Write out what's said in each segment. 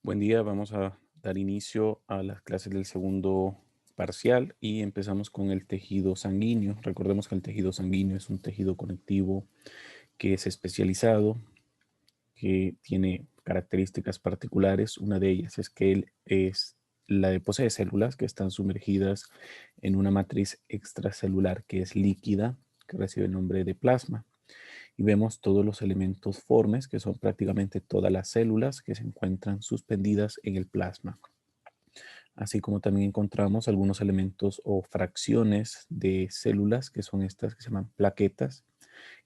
Buen día, vamos a dar inicio a las clases del segundo parcial y empezamos con el tejido sanguíneo. Recordemos que el tejido sanguíneo es un tejido conectivo que es especializado, que tiene características particulares. Una de ellas es que él es la de posee células que están sumergidas en una matriz extracelular que es líquida, que recibe el nombre de plasma. Y vemos todos los elementos formes, que son prácticamente todas las células que se encuentran suspendidas en el plasma. Así como también encontramos algunos elementos o fracciones de células, que son estas que se llaman plaquetas,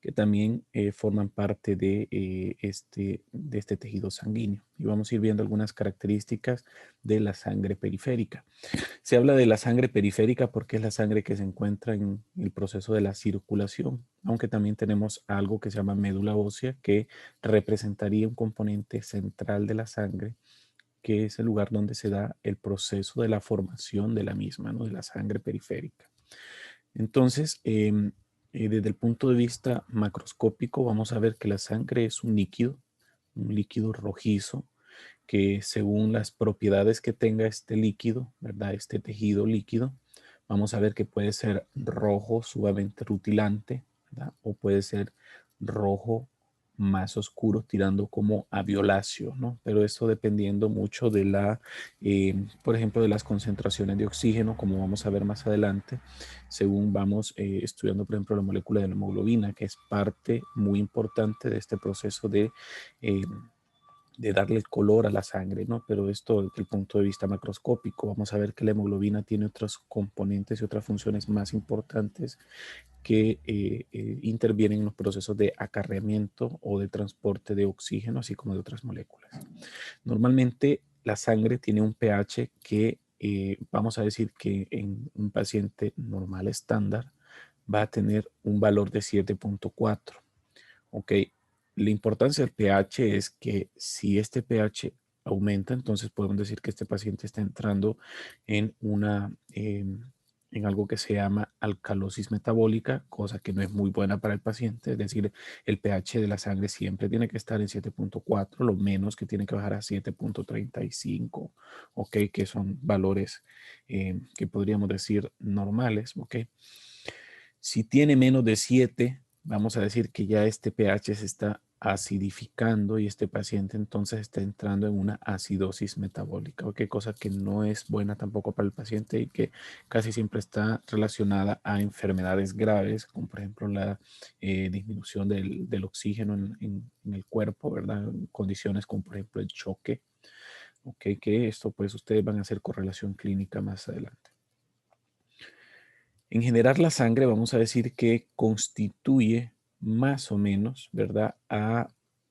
que también forman parte de este tejido sanguíneo. Y vamos a ir viendo algunas características de la sangre periférica. Se habla de la sangre periférica porque es la sangre que se encuentra en el proceso de la circulación, aunque también tenemos algo que se llama médula ósea, que representaría un componente central de la sangre, que es el lugar donde se da el proceso de la formación de la misma, ¿no? De la sangre periférica. Entonces, desde el punto de vista macroscópico, vamos a ver que la sangre es un líquido rojizo, que según las propiedades que tenga este líquido, ¿verdad? Este tejido líquido, vamos a ver que puede ser rojo sumamente rutilante, ¿verdad? O puede ser rojo más oscuro tirando como a violáceo, ¿no? Pero eso dependiendo mucho de por ejemplo, de las concentraciones de oxígeno, como vamos a ver más adelante, según vamos estudiando, por ejemplo, la molécula de la hemoglobina, que es parte muy importante de este proceso eh, de darle el color a la sangre, ¿no? Pero esto desde el punto de vista macroscópico, vamos a ver que la hemoglobina tiene otros componentes y otras funciones más importantes que intervienen en los procesos de acarreamiento o de transporte de oxígeno, así como de otras moléculas. Normalmente la sangre tiene un pH que vamos a decir que en un paciente normal estándar va a tener un valor de 7.4. Ok, la importancia del pH es que si este pH aumenta, entonces podemos decir que este paciente está entrando en en algo que se llama alcalosis metabólica, cosa que no es muy buena para el paciente. Es decir, el pH de la sangre siempre tiene que estar en 7.4, lo menos que tiene que bajar a 7.35, ok, que son valores que podríamos decir normales, ok. Si tiene menos de 7, vamos a decir que ya este pH se está acidificando y este paciente entonces está entrando en una acidosis metabólica, o qué cosa que no es buena tampoco para el paciente y que casi siempre está relacionada a enfermedades graves, como por ejemplo la disminución del oxígeno en el cuerpo, ¿verdad? Condiciones como por ejemplo el choque, ok, que esto pues ustedes van a hacer correlación clínica más adelante. En general, la sangre, vamos a decir que constituye más o menos, ¿verdad?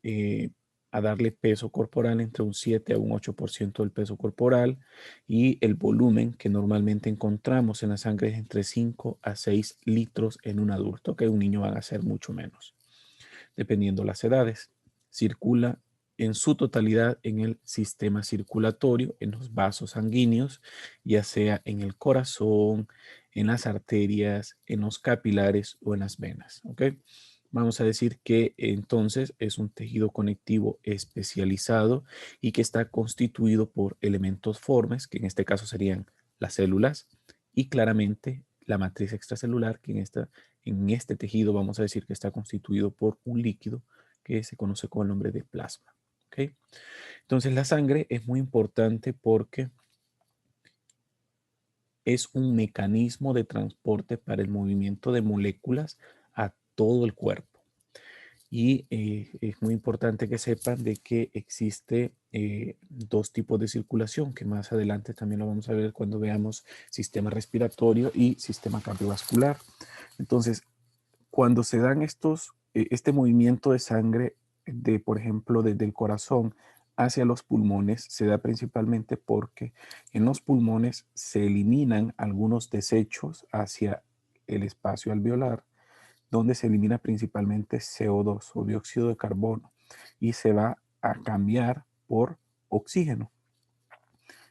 Eh, a darle peso corporal entre un 7 a un 8% del peso corporal, y el volumen que normalmente encontramos en la sangre es entre 5 a 6 litros en un adulto, que un niño va a ser mucho menos, dependiendo las edades. Circula en su totalidad en el sistema circulatorio, en los vasos sanguíneos, ya sea en el corazón, en las arterias, en los capilares o en las venas. ¿Ok? Vamos a decir que entonces es un tejido conectivo especializado y que está constituido por elementos formes, que en este caso serían las células, y claramente la matriz extracelular, que en este tejido vamos a decir que está constituido por un líquido que se conoce con el nombre de plasma. ¿Ok? Entonces la sangre es muy importante porque es un mecanismo de transporte para el movimiento de moléculas a todo el cuerpo. Y es muy importante que sepan de que existe dos tipos de circulación, que más adelante también lo vamos a ver cuando veamos sistema respiratorio y sistema cardiovascular. Entonces, cuando se dan este movimiento de sangre, por ejemplo, desde el corazón hacia los pulmones, se da principalmente porque en los pulmones se eliminan algunos desechos hacia el espacio alveolar, donde se elimina principalmente CO2 o dióxido de carbono y se va a cambiar por oxígeno.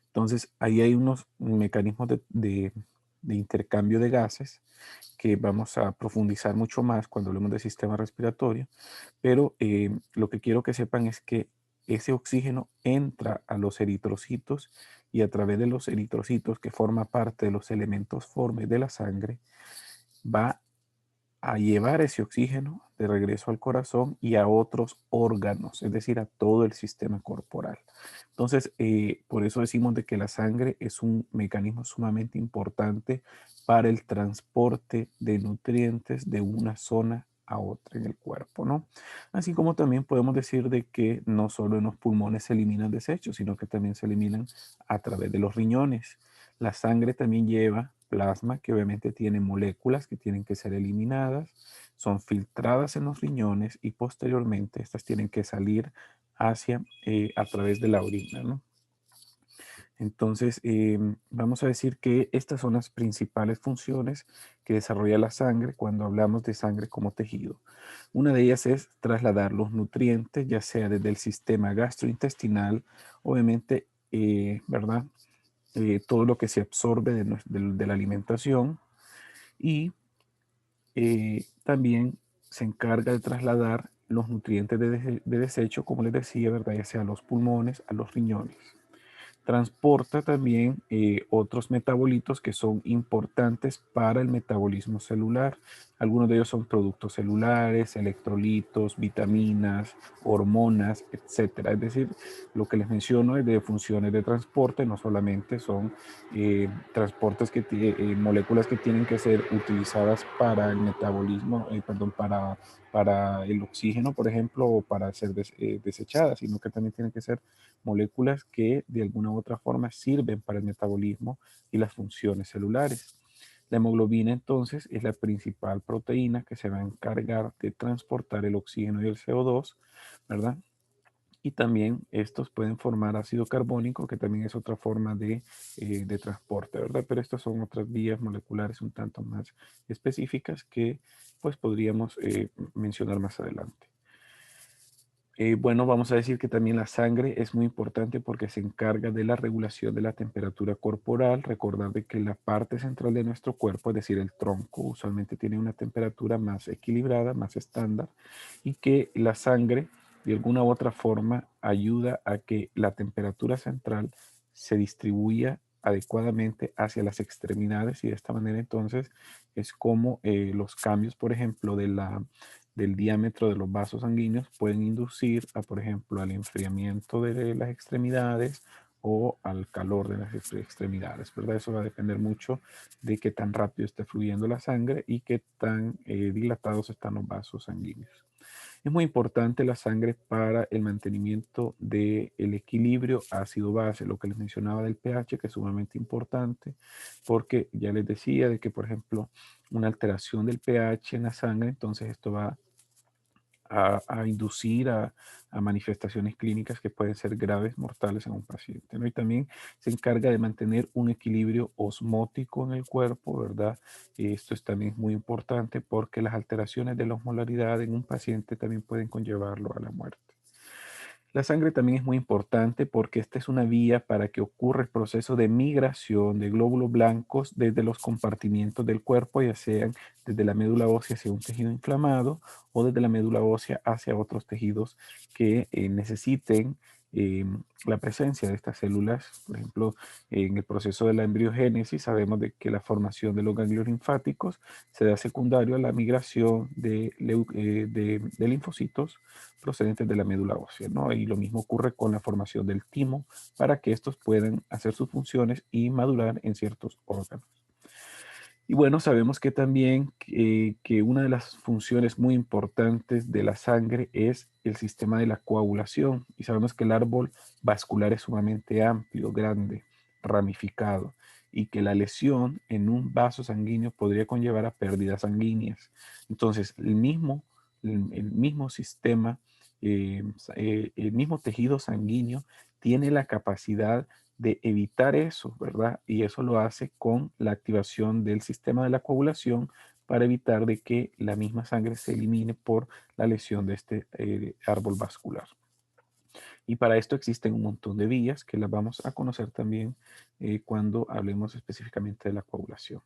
Entonces, ahí hay unos mecanismos de intercambio de gases que vamos a profundizar mucho más cuando hablemos del sistema respiratorio, pero lo que quiero que sepan es que ese oxígeno entra a los eritrocitos y a través de los eritrocitos, que forma parte de los elementos formes de la sangre, va a llevar ese oxígeno de regreso al corazón y a otros órganos, es decir, a todo el sistema corporal. Entonces, por eso decimos de que la sangre es un mecanismo sumamente importante para el transporte de nutrientes de una zona a otra en el cuerpo, ¿no? Así como también podemos decir de que no solo en los pulmones se eliminan desechos, sino que también se eliminan a través de los riñones. La sangre también lleva plasma, que obviamente tiene moléculas que tienen que ser eliminadas, son filtradas en los riñones y posteriormente estas tienen que salir hacia a través de la orina, ¿no? Entonces, vamos a decir que estas son las principales funciones que desarrolla la sangre cuando hablamos de sangre como tejido. Una de ellas es trasladar los nutrientes, ya sea desde el sistema gastrointestinal, obviamente, ¿verdad? Todo lo que se absorbe de la alimentación y también se encarga de trasladar los nutrientes de desecho, como les decía, ¿verdad? Ya sea a los pulmones, a los riñones. Transporta también otros metabolitos que son importantes para el metabolismo celular. Algunos de ellos son productos celulares, electrolitos, vitaminas, hormonas, etcétera. Es decir, lo que les menciono es de funciones de transporte, no solamente son transportes moléculas que tienen que ser utilizadas para el metabolismo, perdón, para el oxígeno, por ejemplo, o para ser desechadas, sino que también tienen que ser moléculas que de alguna u otra forma sirven para el metabolismo y las funciones celulares. La hemoglobina entonces es la principal proteína que se va a encargar de transportar el oxígeno y el CO2, ¿verdad? Y también estos pueden formar ácido carbónico, que también es otra forma de transporte, ¿verdad? Pero estas son otras vías moleculares un tanto más específicas que pues podríamos mencionar más adelante. Bueno, vamos a decir que también la sangre es muy importante porque se encarga de la regulación de la temperatura corporal. Recordar de que la parte central de nuestro cuerpo, es decir, el tronco, usualmente tiene una temperatura más equilibrada, más estándar, y que la sangre, de alguna u otra forma, ayuda a que la temperatura central se distribuya adecuadamente hacia las extremidades y de esta manera entonces es como los cambios, por ejemplo, del diámetro de los vasos sanguíneos pueden inducir a, por ejemplo, al enfriamiento de las extremidades o al calor de las extremidades, ¿verdad? Eso va a depender mucho de qué tan rápido esté fluyendo la sangre y qué tan dilatados están los vasos sanguíneos. Es muy importante la sangre para el mantenimiento del equilibrio ácido-base, lo que les mencionaba del pH, que es sumamente importante, porque ya les decía de que, por ejemplo, una alteración del pH en la sangre, entonces esto va a inducir a manifestaciones clínicas que pueden ser graves, mortales en un paciente, ¿no? Y también se encarga de mantener un equilibrio osmótico en el cuerpo, ¿verdad? Y esto es también muy importante porque las alteraciones de la osmolaridad en un paciente también pueden conllevarlo a la muerte. La sangre también es muy importante porque esta es una vía para que ocurra el proceso de migración de glóbulos blancos desde los compartimientos del cuerpo, ya sean desde la médula ósea hacia un tejido inflamado o desde la médula ósea hacia otros tejidos que necesiten eh, la presencia de estas células. Por ejemplo, en el proceso de la embriogénesis sabemos de que la formación de los ganglios linfáticos se da secundario a la migración de linfocitos procedentes de la médula ósea, ¿no? Y lo mismo ocurre con la formación del timo para que estos puedan hacer sus funciones y madurar en ciertos órganos. Y bueno, sabemos que también que una de las funciones muy importantes de la sangre es el sistema de la coagulación. Y sabemos que el árbol vascular es sumamente amplio, grande, ramificado, y que la lesión en un vaso sanguíneo podría conllevar a pérdidas sanguíneas. Entonces, el mismo sistema, el mismo tejido sanguíneo tiene la capacidad de evitar eso, ¿verdad? Y eso lo hace con la activación del sistema de la coagulación para evitar de que la misma sangre se elimine por la lesión de este árbol vascular. Y para esto existen un montón de vías que las vamos a conocer también cuando hablemos específicamente de la coagulación.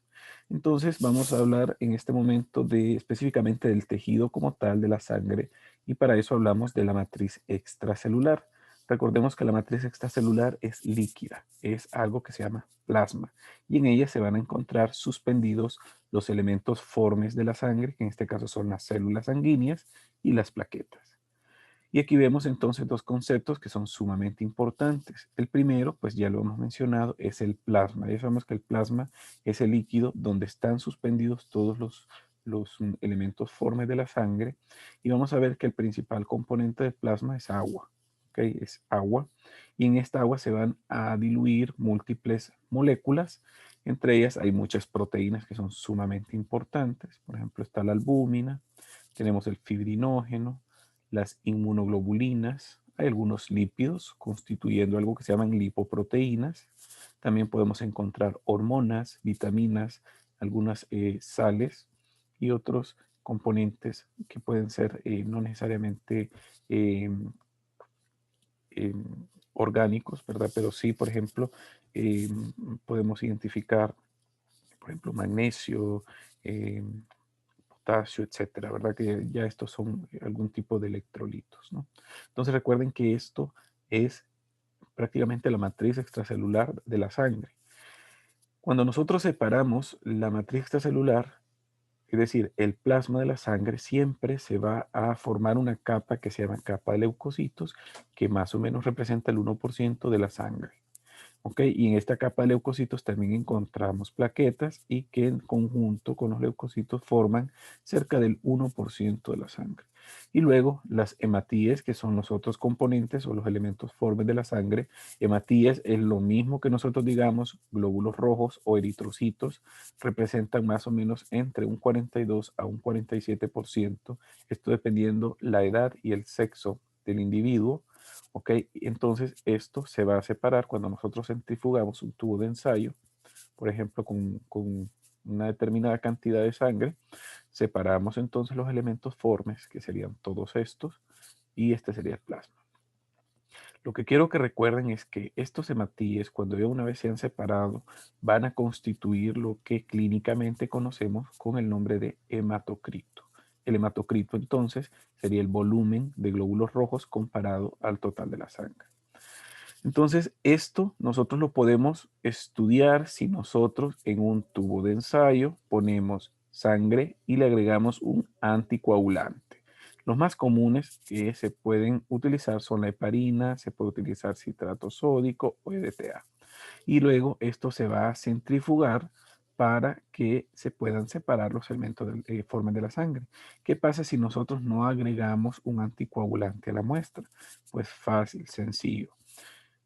Entonces vamos a hablar en este momento de específicamente del tejido como tal de la sangre y para eso hablamos de la matriz extracelular. Recordemos que la matriz extracelular es líquida, es algo que se llama plasma, y en ella se van a encontrar suspendidos los elementos formes de la sangre, que en este caso son las células sanguíneas y las plaquetas. Y aquí vemos entonces dos conceptos que son sumamente importantes. El primero, pues ya lo hemos mencionado, es el plasma. Ya sabemos que el plasma es el líquido donde están suspendidos todos los elementos formes de la sangre. Y vamos a ver que el principal componente del plasma es agua. ¿Ok? Es agua. Y en esta agua se van a diluir múltiples moléculas. Entre ellas hay muchas proteínas que son sumamente importantes. Por ejemplo, está la albúmina, tenemos el fibrinógeno, las inmunoglobulinas, hay algunos lípidos constituyendo algo que se llaman lipoproteínas. También podemos encontrar hormonas, vitaminas, algunas sales y otros componentes que pueden ser no necesariamente eh, eh, orgánicos, ¿verdad? Pero sí, por ejemplo, eh, podemos identificar, por ejemplo, magnesio, eh, potasio, etcétera, ¿verdad? Que ya estos son algún tipo de electrolitos, ¿no? Entonces recuerden que esto es prácticamente la matriz extracelular de la sangre. Cuando nosotros separamos la matriz extracelular, es decir, el plasma de la sangre, siempre se va a formar una capa que se llama capa de leucocitos, que más o menos representa el 1% de la sangre. ¿Ok? Y en esta capa de leucocitos también encontramos plaquetas y que en conjunto con los leucocitos forman cerca del 1% de la sangre. Y luego las hematíes, que son los otros componentes o los elementos formes de la sangre. Hematíes es lo mismo que nosotros digamos glóbulos rojos o eritrocitos, representan más o menos entre un 42 a un 47%, esto dependiendo la edad y el sexo del individuo. ¿Ok? Entonces esto se va a separar cuando nosotros centrifugamos un tubo de ensayo, por ejemplo, con una determinada cantidad de sangre, separamos entonces los elementos formes, que serían todos estos, y este sería el plasma. Lo que quiero que recuerden es que estos hematíes, cuando ya una vez se han separado, van a constituir lo que clínicamente conocemos con el nombre de hematocrito. El hematocrito entonces sería el volumen de glóbulos rojos comparado al total de la sangre. Entonces, esto nosotros lo podemos estudiar si nosotros en un tubo de ensayo ponemos sangre y le agregamos un anticoagulante. Los más comunes que se pueden utilizar son la heparina, se puede utilizar citrato sódico o EDTA. Y luego esto se va a centrifugar para que se puedan separar los elementos formes de la sangre. ¿Qué pasa si nosotros no agregamos un anticoagulante a la muestra? Pues fácil, sencillo.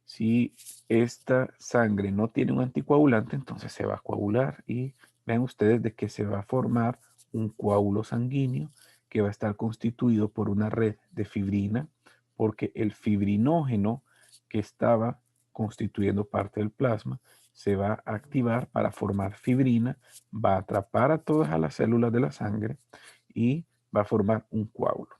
Si esta sangre no tiene un anticoagulante, entonces se va a coagular y vean ustedes de que se va a formar un coágulo sanguíneo que va a estar constituido por una red de fibrina, porque el fibrinógeno que estaba constituyendo parte del plasma se va a activar para formar fibrina, va a atrapar a todas las células de la sangre y va a formar un coágulo.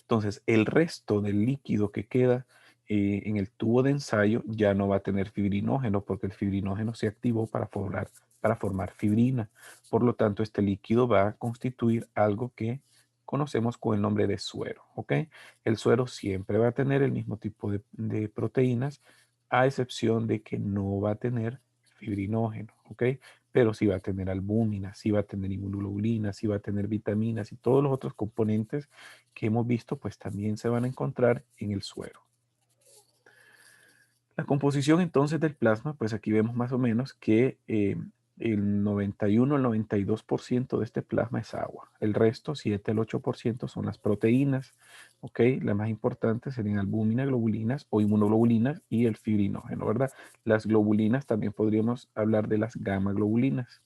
Entonces, el resto del líquido que queda en el tubo de ensayo ya no va a tener fibrinógeno porque el fibrinógeno se activó para formar fibrina. Por lo tanto, este líquido va a constituir algo que conocemos con el nombre de suero. ¿Ok? El suero siempre va a tener el mismo tipo de proteínas, a excepción de que no va a tener fibrinógeno. ¿Ok? Pero sí va a tener albúmina, sí va a tener inmunoglobulina, sí va a tener vitaminas y todos los otros componentes que hemos visto, pues también se van a encontrar en el suero. La composición entonces del plasma, pues aquí vemos más o menos que el 91 al 92% de este plasma es agua. El resto, 7 al 8% son las proteínas, ¿ok? Las más importantes serían albúmina, globulinas o inmunoglobulinas y el fibrinógeno, ¿verdad? Las globulinas también podríamos hablar de las gamma globulinas.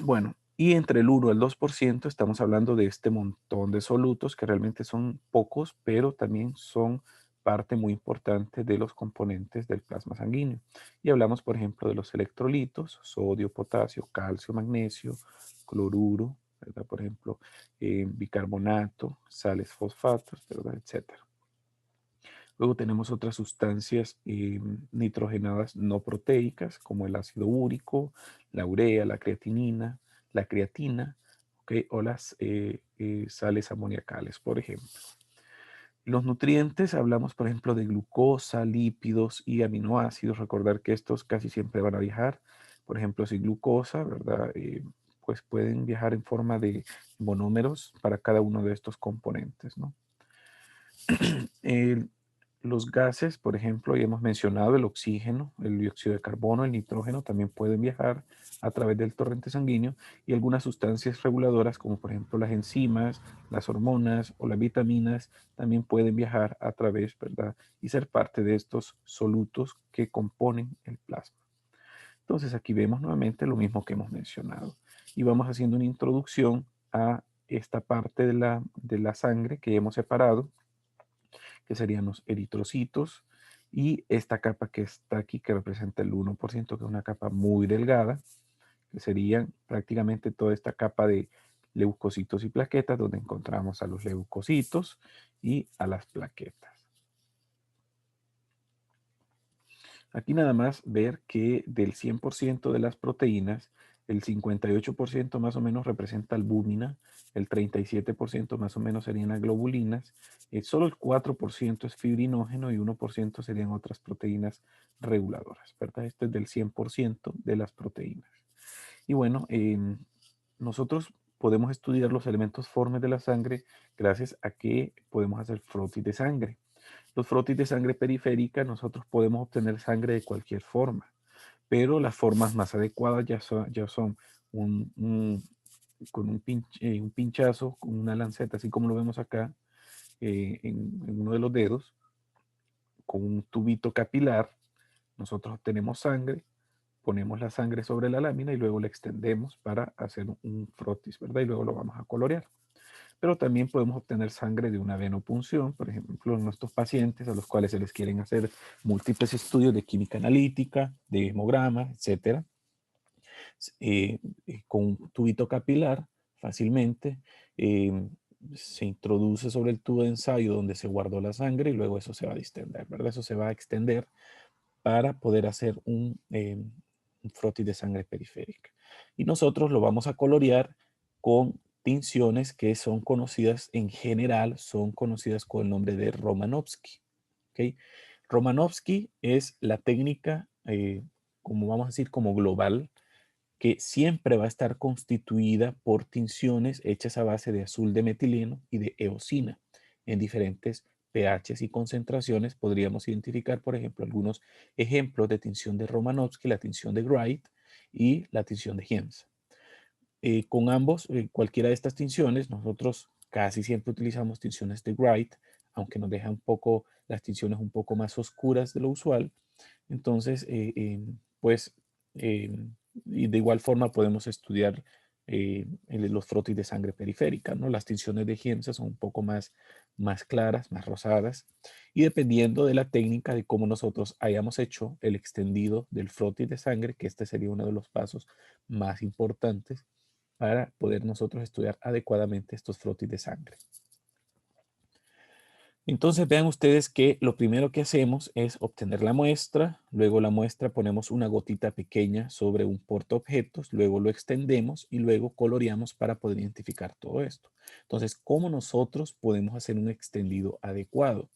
Bueno, y entre el 1 al 2% estamos hablando de este montón de solutos que realmente son pocos, pero también son parte muy importante de los componentes del plasma sanguíneo. Y hablamos, por ejemplo, de los electrolitos, sodio, potasio, calcio, magnesio, cloruro, ¿verdad? Por ejemplo, bicarbonato, sales, fosfatos, ¿verdad? Etcétera. Luego tenemos otras sustancias nitrogenadas no proteicas, como el ácido úrico, la urea, la creatinina, la creatina, ¿okay? O las sales amoniacales, por ejemplo. Los nutrientes, hablamos por ejemplo de glucosa, lípidos y aminoácidos. Recordar que estos casi siempre van a viajar. Por ejemplo, si glucosa, ¿verdad? Pues pueden viajar en forma de monómeros para cada uno de estos componentes, ¿no? El- los gases, por ejemplo, ya hemos mencionado el oxígeno, el dióxido de carbono, el nitrógeno, también pueden viajar a través del torrente sanguíneo y algunas sustancias reguladoras, como por ejemplo las enzimas, las hormonas o las vitaminas, también pueden viajar a través, ¿verdad? Y ser parte de estos solutos que componen el plasma. Entonces aquí vemos nuevamente lo mismo que hemos mencionado y vamos haciendo una introducción a esta parte de la sangre que hemos separado, que serían los eritrocitos, y esta capa que está aquí, que representa el 1%, que es una capa muy delgada, que serían prácticamente toda esta capa de leucocitos y plaquetas, donde encontramos a los leucocitos y a las plaquetas. Aquí nada más ver que del 100% de las proteínas, el 58% más o menos representa albúmina, el 37% más o menos serían las globulinas, solo el 4% es fibrinógeno y 1% serían otras proteínas reguladoras, ¿verdad? Esto es del 100% de las proteínas. Y bueno, nosotros podemos estudiar los elementos formes de la sangre gracias a que podemos hacer frotis de sangre. Los frotis de sangre periférica, nosotros podemos obtener sangre de cualquier forma, pero las formas más adecuadas ya son con un pinchazo, con una lanceta, así como lo vemos acá en uno de los dedos, con un tubito capilar. Nosotros obtenemos sangre, ponemos la sangre sobre la lámina y luego la extendemos para hacer un frotis, ¿verdad? Y luego lo vamos a colorear. Pero también podemos obtener sangre de una venopunción, por ejemplo, en nuestros pacientes a los cuales se les quieren hacer múltiples estudios de química analítica, de hemograma, etcétera, con un tubito capilar fácilmente. eh, Se introduce sobre el tubo de ensayo donde se guardó la sangre y luego eso se va a distender, ¿verdad? Eso se va a extender para poder hacer un frotis de sangre periférica. Y nosotros lo vamos a colorear con tinciones que son conocidas en general, son conocidas con el nombre de Romanovsky. ¿Okay? Romanovsky es la técnica, como vamos a decir, como global, que siempre va a estar constituida por tinciones hechas a base de azul de metileno y de eosina en diferentes pHs y concentraciones. Podríamos identificar, por ejemplo, algunos ejemplos de tinción de Romanovsky, la tinción de Wright y la tinción de Hiemsa. Con ambos, cualquiera de estas tinciones, nosotros casi siempre utilizamos tinciones de Wright, aunque nos dejan un poco las tinciones un poco más oscuras de lo usual. Entonces, pues, eh, y de igual forma podemos estudiar los frotis de sangre periférica, ¿no? Las tinciones de Giemsa son un poco más claras, más rosadas, y dependiendo de la técnica de cómo nosotros hayamos hecho el extendido del frotis de sangre, que este sería uno de los pasos más importantes para poder nosotros estudiar adecuadamente estos frotis de sangre. Entonces vean ustedes que lo primero que hacemos es obtener la muestra, luego la muestra ponemos una gotita pequeña sobre un portaobjetos, luego lo extendemos y luego coloreamos para poder identificar todo esto. Entonces, ¿cómo nosotros podemos hacer un extendido adecuado?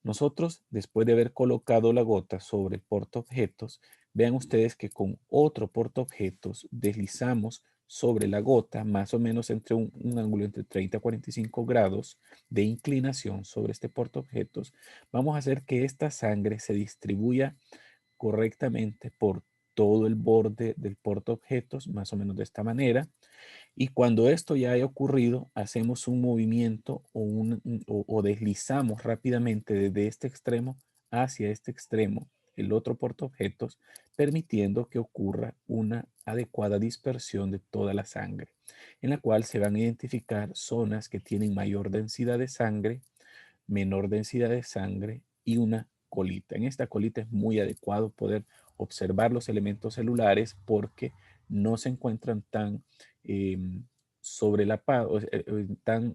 Nosotros, después de haber colocado la gota sobre el portaobjetos, vean ustedes que con otro portaobjetos deslizamos sobre la gota más o menos entre un ángulo entre 30 a 45 grados de inclinación sobre este portaobjetos. Vamos a hacer que esta sangre se distribuya correctamente por todo el borde del portaobjetos, más o menos de esta manera. Y cuando esto ya haya ocurrido, hacemos un movimiento o deslizamos rápidamente desde este extremo hacia este extremo, el otro portaobjetos, permitiendo que ocurra una adecuada dispersión de toda la sangre, en la cual se van a identificar zonas que tienen mayor densidad de sangre, menor densidad de sangre y una colita. En esta colita es muy adecuado poder observar los elementos celulares porque no se encuentran tan eh, sobrelapados, tan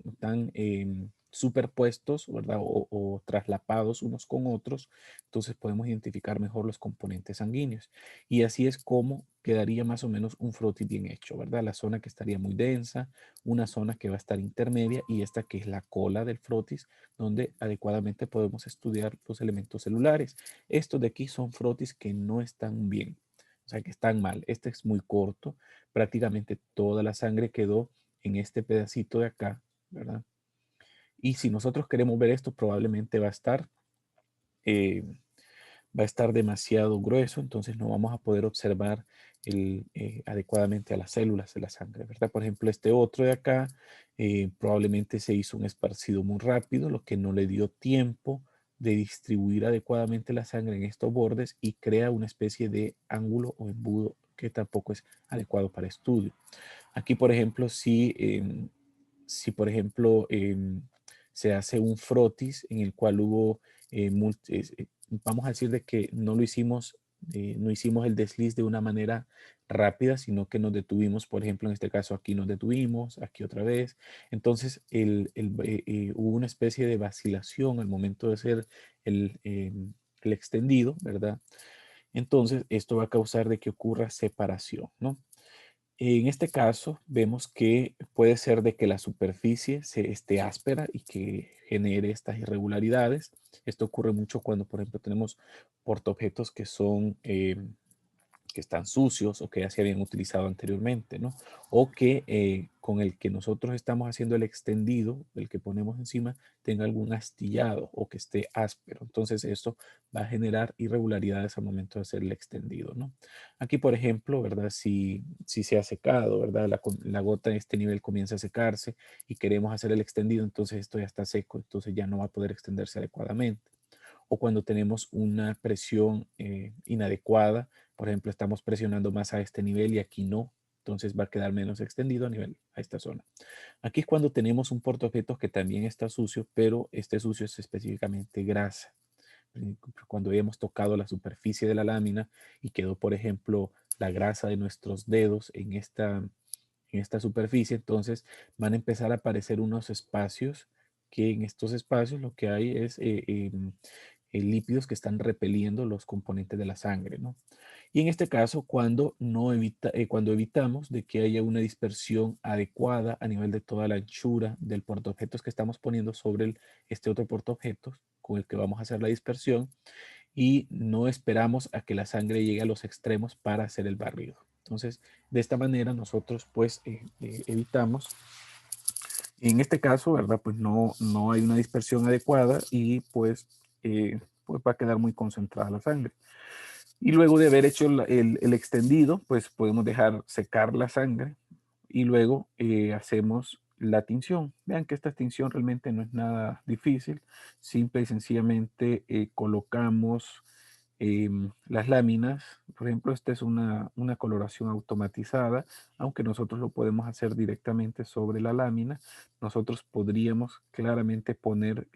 superpuestos, ¿verdad? O traslapados unos con otros, entonces podemos identificar mejor los componentes sanguíneos. Y así es como quedaría más o menos un frotis bien hecho, ¿verdad? La zona que estaría muy densa, una zona que va a estar intermedia y esta que es la cola del frotis, donde adecuadamente podemos estudiar los elementos celulares. Estos de aquí son frotis que no están bien, o sea, que están mal. Este es muy corto, prácticamente toda la sangre quedó en este pedacito de acá, ¿verdad? Y si nosotros queremos ver esto, probablemente eh, va a estar demasiado grueso, entonces no vamos a poder observar adecuadamente a las células de la sangre, ¿verdad? Por ejemplo, este otro de acá probablemente se hizo un esparcido muy rápido, lo que no le dio tiempo de distribuir adecuadamente la sangre en estos bordes y crea una especie de ángulo o embudo que tampoco es adecuado para estudio. Aquí, por ejemplo, si por ejemplo se hace un frotis en el cual hubo, vamos a decir de que no lo hicimos, no hicimos el desliz de una manera rápida, sino que nos detuvimos, por ejemplo, en este caso aquí nos detuvimos, aquí otra vez. Entonces hubo una especie de vacilación al momento de hacer el extendido, ¿verdad? Entonces esto va a causar de que ocurra separación, ¿no? En este caso, vemos que puede ser de que la superficie se esté áspera y que genere estas irregularidades. Esto ocurre mucho cuando, por ejemplo, tenemos portaobjetos que son que están sucios o que ya se habían utilizado anteriormente, ¿no? O que con el que nosotros estamos haciendo el extendido, el que ponemos encima, tenga algún astillado o que esté áspero. Entonces, esto va a generar irregularidades al momento de hacer el extendido, ¿no? Aquí, por ejemplo, ¿verdad? Si se ha secado, ¿verdad? La gota en este nivel comienza a secarse y queremos hacer el extendido, entonces esto ya está seco, entonces ya no va a poder extenderse adecuadamente. O cuando tenemos una presión inadecuada, por ejemplo, estamos presionando más a este nivel y aquí no, entonces va a quedar menos extendido a nivel a esta zona. Aquí es cuando tenemos un portaobjetos que también está sucio, pero este sucio es específicamente grasa. Cuando hemos tocado la superficie de la lámina y quedó, por ejemplo, la grasa de nuestros dedos en esta superficie, entonces van a empezar a aparecer unos espacios que en estos espacios lo que hay es lípidos que están repeliendo los componentes de la sangre, ¿no? Y en este caso, cuando evitamos de que haya una dispersión adecuada a nivel de toda la anchura del portaobjetos que estamos poniendo sobre este otro portaobjetos con el que vamos a hacer la dispersión y no esperamos a que la sangre llegue a los extremos para hacer el barrido. Entonces, de esta manera nosotros pues evitamos, en este caso, ¿verdad? Pues no hay una dispersión adecuada y pues va a quedar muy concentrada la sangre. Y luego de haber hecho el extendido, pues podemos dejar secar la sangre y luego hacemos la tinción. Vean que esta tinción realmente no es nada difícil. Simple y sencillamente colocamos las láminas. Por ejemplo, esta es una coloración automatizada, aunque nosotros lo podemos hacer directamente sobre la lámina. Nosotros podríamos claramente poner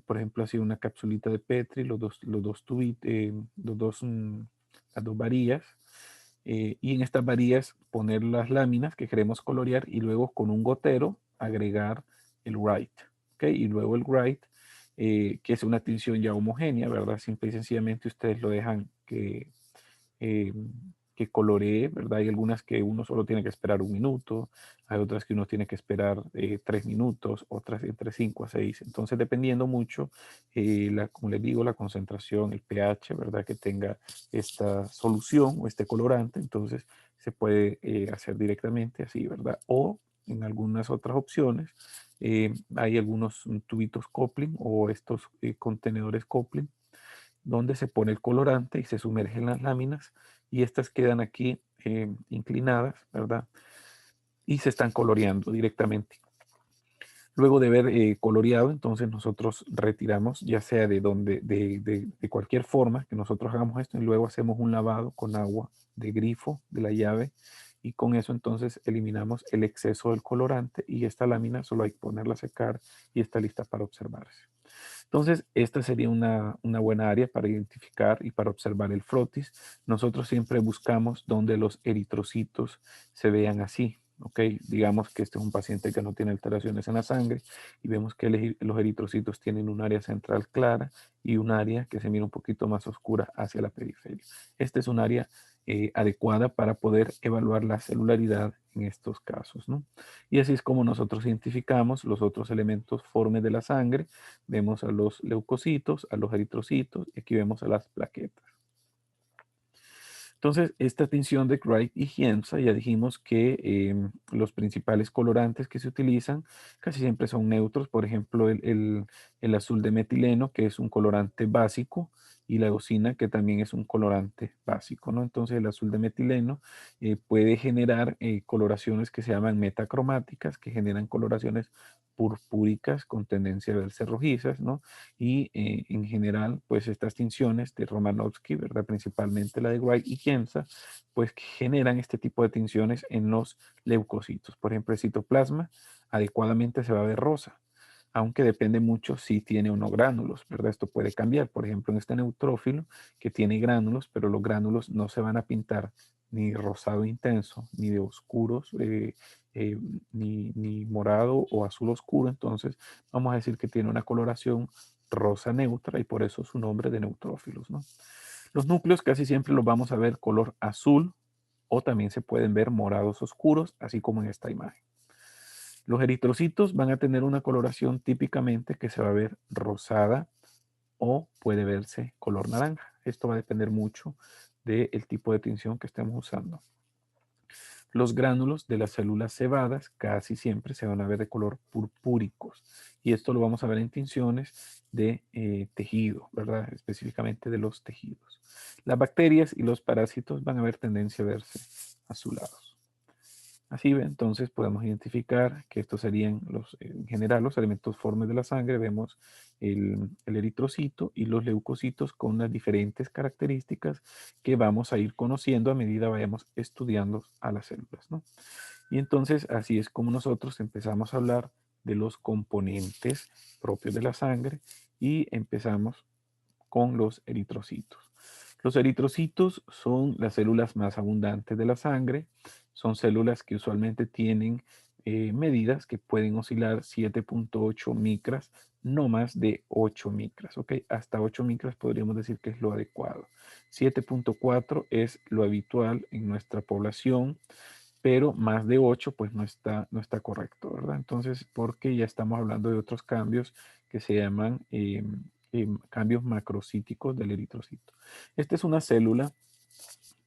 por ejemplo, así una capsulita de Petri, las dos varillas, y en estas varillas poner las láminas que queremos colorear y luego con un gotero agregar el Wright, ¿ok? Y luego el Wright, que es una tinción ya homogénea, ¿verdad? Simple y sencillamente ustedes lo dejan eh, que coloree, ¿verdad? Hay algunas que uno solo tiene que esperar un minuto, hay otras que uno tiene que esperar 3 minutos, otras entre 5 a 6. Entonces, dependiendo mucho, como les digo, la concentración, el pH, ¿verdad? Que tenga esta solución o este colorante, entonces se puede hacer directamente así, ¿verdad? O en algunas otras opciones, hay algunos tubitos Coupling o estos contenedores Coupling donde se pone el colorante y se sumergen las láminas y estas quedan aquí inclinadas, ¿verdad? Y se están coloreando directamente. Luego de haber coloreado, entonces nosotros retiramos, ya sea de cualquier forma que nosotros hagamos esto, y luego hacemos un lavado con agua de grifo de la llave, y con eso entonces eliminamos el exceso del colorante, y esta lámina solo hay que ponerla a secar y está lista para observarse. Entonces, esta sería una buena área para identificar y para observar el frotis. Nosotros siempre buscamos donde los eritrocitos se vean así. ¿ok? Digamos que este es un paciente que no tiene alteraciones en la sangre y vemos que los eritrocitos tienen un área central clara y un área que se mira un poquito más oscura hacia la periferia. Este es un área adecuada para poder evaluar la celularidad en estos casos, ¿no? Y así es como nosotros identificamos los otros elementos formes de la sangre. Vemos a los leucocitos, a los eritrocitos y aquí vemos a las plaquetas. Entonces, esta tinción de Wright y Giemsa, ya dijimos que los principales colorantes que se utilizan casi siempre son neutros, por ejemplo, el azul de metileno, que es un colorante básico, y la eosina, que también es un colorante básico, ¿no? Entonces, el azul de metileno puede generar coloraciones que se llaman metacromáticas, que generan coloraciones purpúricas con tendencia a verse rojizas, ¿no? Y en general, pues estas tinciones de Romanovsky, ¿verdad? Principalmente la de Wright y Giemsa, pues generan este tipo de tinciones en los leucocitos. Por ejemplo, el citoplasma adecuadamente se va a ver rosa, aunque depende mucho si tiene o no gránulos, ¿verdad? Esto puede cambiar. Por ejemplo, en este neutrófilo que tiene gránulos, pero los gránulos no se van a pintar ni rosado intenso, ni de oscuros, eh, ni morado o azul oscuro. Entonces, vamos a decir que tiene una coloración rosa neutra y por eso su nombre de neutrófilos, ¿no? Los núcleos casi siempre los vamos a ver color azul o también se pueden ver morados oscuros, así como en esta imagen. Los eritrocitos van a tener una coloración típicamente que se va a ver rosada o puede verse color naranja. Esto va a depender mucho del tipo de tinción que estemos usando. Los gránulos de las células cebadas casi siempre se van a ver de color purpúricos y esto lo vamos a ver en tinciones de tejido, ¿verdad? Específicamente de los tejidos. Las bacterias y los parásitos van a ver tendencia a verse azulados. Así, entonces podemos identificar que estos serían en general los elementos formes de la sangre. Vemos el eritrocito y los leucocitos con las diferentes características que vamos a ir conociendo a medida vayamos estudiando a las células, ¿no? Y entonces así es como nosotros empezamos a hablar de los componentes propios de la sangre y empezamos con los eritrocitos. Los eritrocitos son las células más abundantes de la sangre, son células que usualmente tienen medidas que pueden oscilar 7.8 micras, no más de 8 micras, ¿ok? Hasta 8 micras podríamos decir que es lo adecuado. 7.4 es lo habitual en nuestra población, pero más de 8 pues no está correcto, ¿verdad? Entonces, porque ya estamos hablando de otros cambios que se llaman cambios macrocíticos del eritrocito. Esta es una célula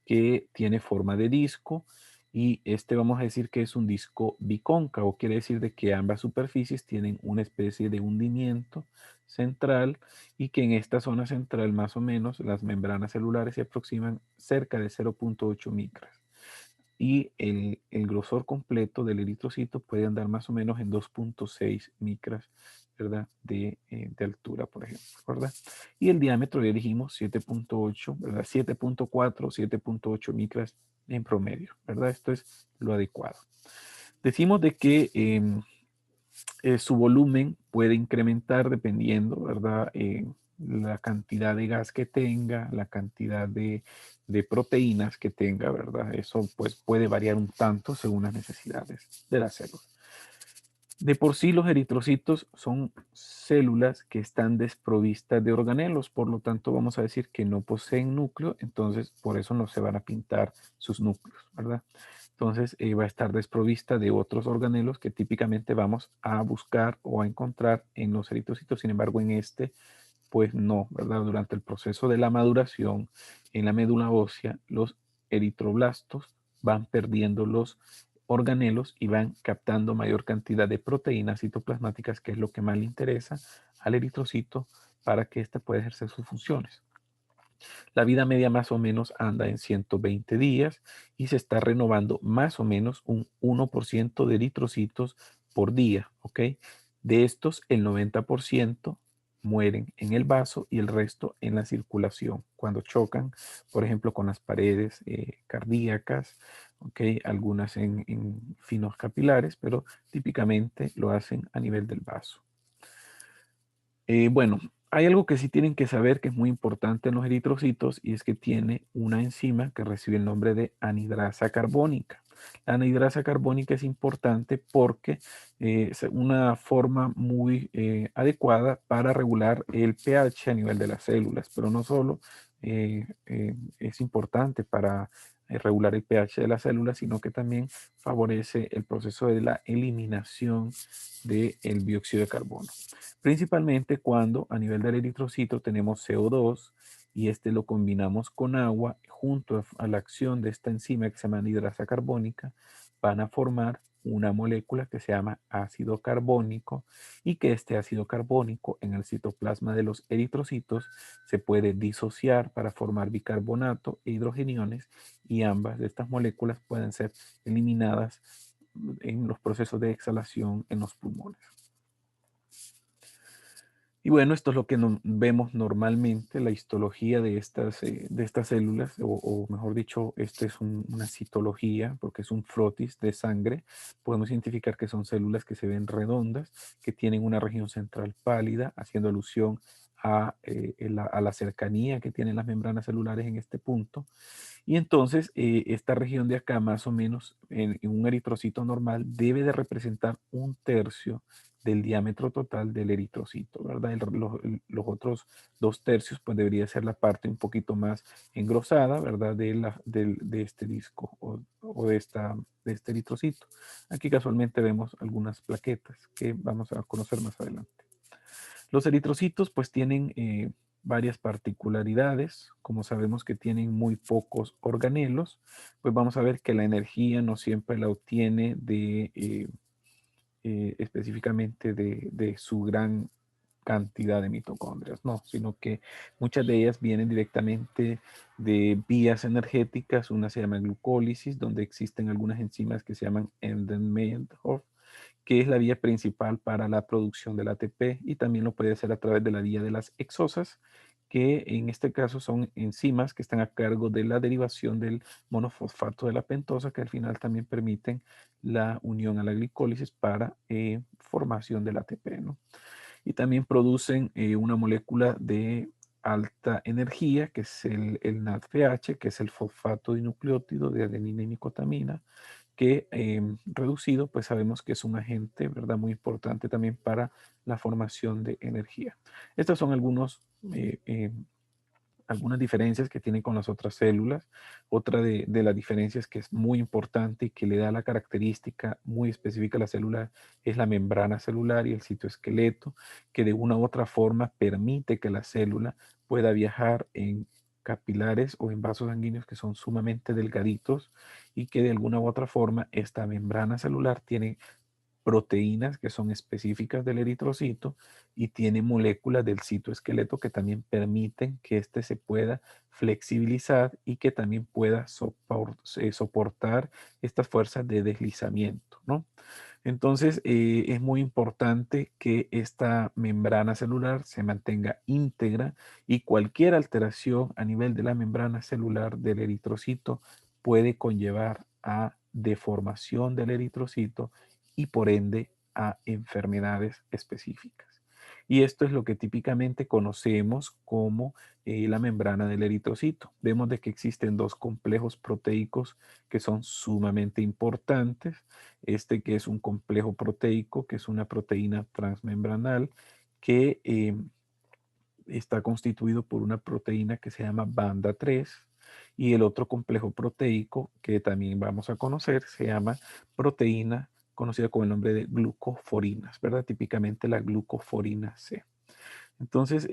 que tiene forma de disco y este vamos a decir que es un disco bicóncavo, quiere decir de que ambas superficies tienen una especie de hundimiento central y que en esta zona central más o menos las membranas celulares se aproximan cerca de 0.8 micras y el grosor completo del eritrocito puede andar más o menos en 2.6 micras, ¿verdad? De altura, por ejemplo, ¿verdad? Y el diámetro ya dijimos 7.8, ¿verdad? 7.4, 7.8 micras en promedio, ¿verdad? Esto es lo adecuado. Decimos de que su volumen puede incrementar dependiendo, ¿verdad? La cantidad de gas que tenga, la cantidad de proteínas que tenga, ¿verdad? Eso pues puede variar un tanto según las necesidades de la célula. De por sí los eritrocitos son células que están desprovistas de organelos, por lo tanto vamos a decir que no poseen núcleo, entonces por eso no se van a pintar sus núcleos, ¿verdad? Entonces va a estar desprovista de otros organelos que típicamente vamos a buscar o a encontrar en los eritrocitos, sin embargo en este pues no, ¿verdad? Durante el proceso de la maduración en la médula ósea, los eritroblastos van perdiendo los organelos y van captando mayor cantidad de proteínas citoplasmáticas, que es lo que más le interesa al eritrocito para que éste pueda ejercer sus funciones. La vida media más o menos anda en 120 días y se está renovando más o menos un 1% de eritrocitos por día, ¿ok? De estos, el 90% mueren en el vaso y el resto en la circulación, cuando chocan, por ejemplo, con las paredes cardíacas, ¿ok? Algunas en finos capilares, pero típicamente lo hacen a nivel del vaso. Bueno, hay algo que sí tienen que saber que es muy importante en los eritrocitos y es que tiene una enzima que recibe el nombre de anhidrasa carbónica. La anhidrasa carbónica es importante porque es una forma muy adecuada para regular el pH a nivel de las células, pero no solo es importante para regular el pH de las células, sino que también favorece el proceso de la eliminación del dióxido de carbono. Principalmente cuando a nivel del eritrocito tenemos CO2 y este lo combinamos con agua junto a la acción de esta enzima que se llama anhidrasa carbónica, van a formar una molécula que se llama ácido carbónico y que este ácido carbónico en el citoplasma de los eritrocitos se puede disociar para formar bicarbonato e hidrogeniones y ambas de estas moléculas pueden ser eliminadas en los procesos de exhalación en los pulmones. Y bueno, esto es lo que vemos normalmente, la histología de estas células, o mejor dicho, esta es una citología, porque es un frotis de sangre. Podemos identificar que son células que se ven redondas, que tienen una región central pálida, haciendo alusión a la cercanía que tienen las membranas celulares en este punto. Y entonces, esta región de acá, más o menos, en un eritrocito normal, debe de representar un tercio del diámetro total del eritrocito, ¿verdad? Los otros 2 tercios, pues debería ser la parte un poquito más engrosada, ¿verdad? De este disco o de este eritrocito. Aquí casualmente vemos algunas plaquetas que vamos a conocer más adelante. Los eritrocitos pues tienen varias particularidades, como sabemos que tienen muy pocos organelos, pues vamos a ver que la energía no siempre la obtiene específicamente de su gran cantidad de mitocondrias, no, sino que muchas de ellas vienen directamente de vías energéticas. Una se llama glucólisis, donde existen algunas enzimas que se llaman Enden-Meyerhof, que es la vía principal para la producción del ATP, y también lo puede hacer a través de la vía de las exosas, que en este caso son enzimas que están a cargo de la derivación del monofosfato de la pentosa, que al final también permiten la unión a la glicólisis para formación del ATP, ¿no? Y también producen una molécula de alta energía, que es el NADPH, que es el fosfato dinucleótido de adenina y nicotamina, que reducido, pues sabemos que es un agente, ¿verdad? Muy importante también para la formación de energía. Estas son algunas diferencias que tienen con las otras células. Otra de las diferencias que es muy importante y que le da la característica muy específica a la célula es la membrana celular y el citoesqueleto, que de una u otra forma permite que la célula pueda viajar en capilares o en vasos sanguíneos que son sumamente delgaditos, y que de alguna u otra forma esta membrana celular tiene proteínas que son específicas del eritrocito y tiene moléculas del citoesqueleto que también permiten que éste se pueda flexibilizar y que también pueda soportar estas fuerzas de deslizamiento, ¿no? Entonces, es muy importante que esta membrana celular se mantenga íntegra, y cualquier alteración a nivel de la membrana celular del eritrocito puede conllevar a deformación del eritrocito y por ende a enfermedades específicas. Y esto es lo que típicamente conocemos como la membrana del eritrocito. Vemos de que existen dos complejos proteicos que son sumamente importantes. Este que es un complejo proteico, que es una proteína transmembranal que está constituido por una proteína que se llama banda 3, y el otro complejo proteico que también vamos a conocer se llama proteína conocida con el nombre de glucoforinas, ¿verdad? Típicamente la glucoforina C. Entonces,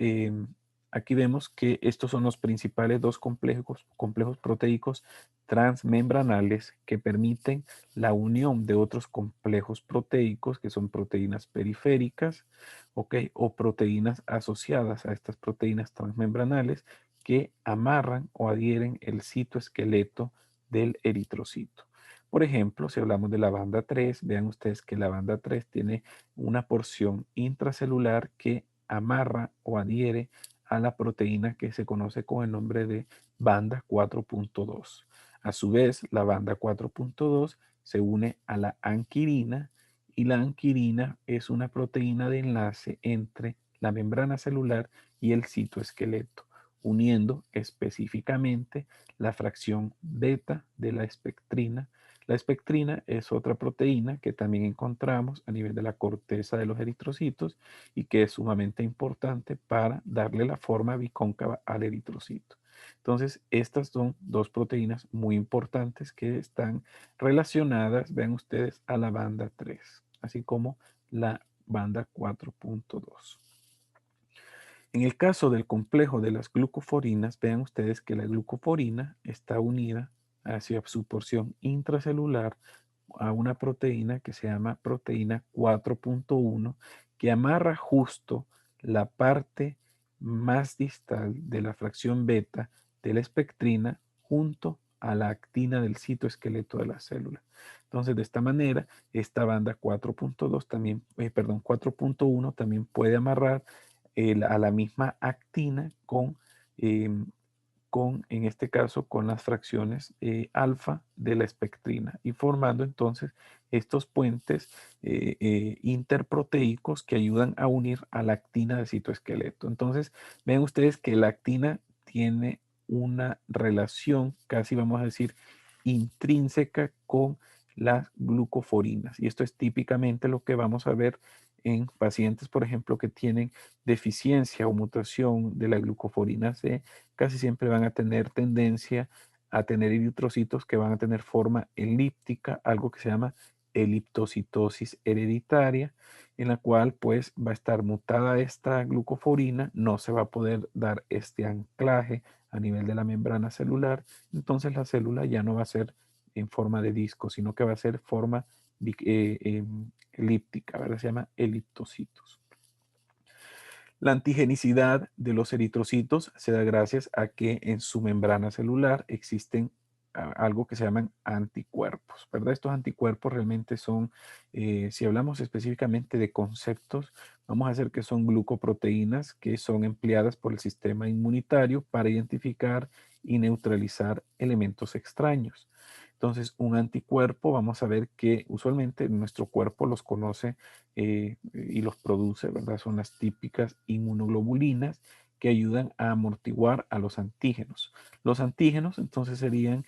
aquí vemos que estos son los principales dos complejos proteicos transmembranales que permiten la unión de otros complejos proteicos, que son proteínas periféricas, ¿ok? O proteínas asociadas a estas proteínas transmembranales que amarran o adhieren el citoesqueleto del eritrocito. Por ejemplo, si hablamos de la banda 3, vean ustedes que la banda 3 tiene una porción intracelular que amarra o adhiere a la proteína que se conoce con el nombre de banda 4.2. A su vez, la banda 4.2 se une a la anquirina, y la anquirina es una proteína de enlace entre la membrana celular y el citoesqueleto, uniendo específicamente la fracción beta de la espectrina, La espectrina es otra proteína que también encontramos a nivel de la corteza de los eritrocitos y que es sumamente importante para darle la forma bicóncava al eritrocito. Entonces, estas son dos proteínas muy importantes que están relacionadas, vean ustedes, a la banda 3, así como la banda 4.2. En el caso del complejo de las glucoforinas, vean ustedes que la glucoforina está unida hacia su porción intracelular a una proteína que se llama proteína 4.1, que amarra justo la parte más distal de la fracción beta de la espectrina junto a la actina del citoesqueleto de la célula. Entonces, de esta manera, esta banda 4.2 también, perdón, 4.1 también puede amarrar a la misma actina em, en este caso, con las fracciones alfa de la espectrina y formando entonces estos puentes interproteicos que ayudan a unir a la actina del citoesqueleto. Entonces, ven ustedes que la actina tiene una relación, casi vamos a decir, intrínseca con las glucoforinas. Y esto es típicamente lo que vamos a ver en pacientes, por ejemplo, que tienen deficiencia o mutación de la glucoforina C, casi siempre van a tener tendencia a tener eritrocitos que van a tener forma elíptica, algo que se llama eliptocitosis hereditaria, en la cual pues va a estar mutada esta glucoforina, no se va a poder dar este anclaje a nivel de la membrana celular, entonces la célula ya no va a ser en forma de disco, sino que va a ser forma elíptica, ¿verdad? Se llama eliptocitos. La antigenicidad de los eritrocitos se da gracias a que en su membrana celular existen algo que se llaman anticuerpos, ¿verdad? Estos anticuerpos realmente son, si hablamos específicamente de conceptos, vamos a hacer que son glucoproteínas que son empleadas por el sistema inmunitario para identificar y neutralizar elementos extraños. Entonces, un anticuerpo, vamos a ver que usualmente nuestro cuerpo los conoce y los produce, ¿verdad? Son las típicas inmunoglobulinas que ayudan a amortiguar a los antígenos. Los antígenos entonces serían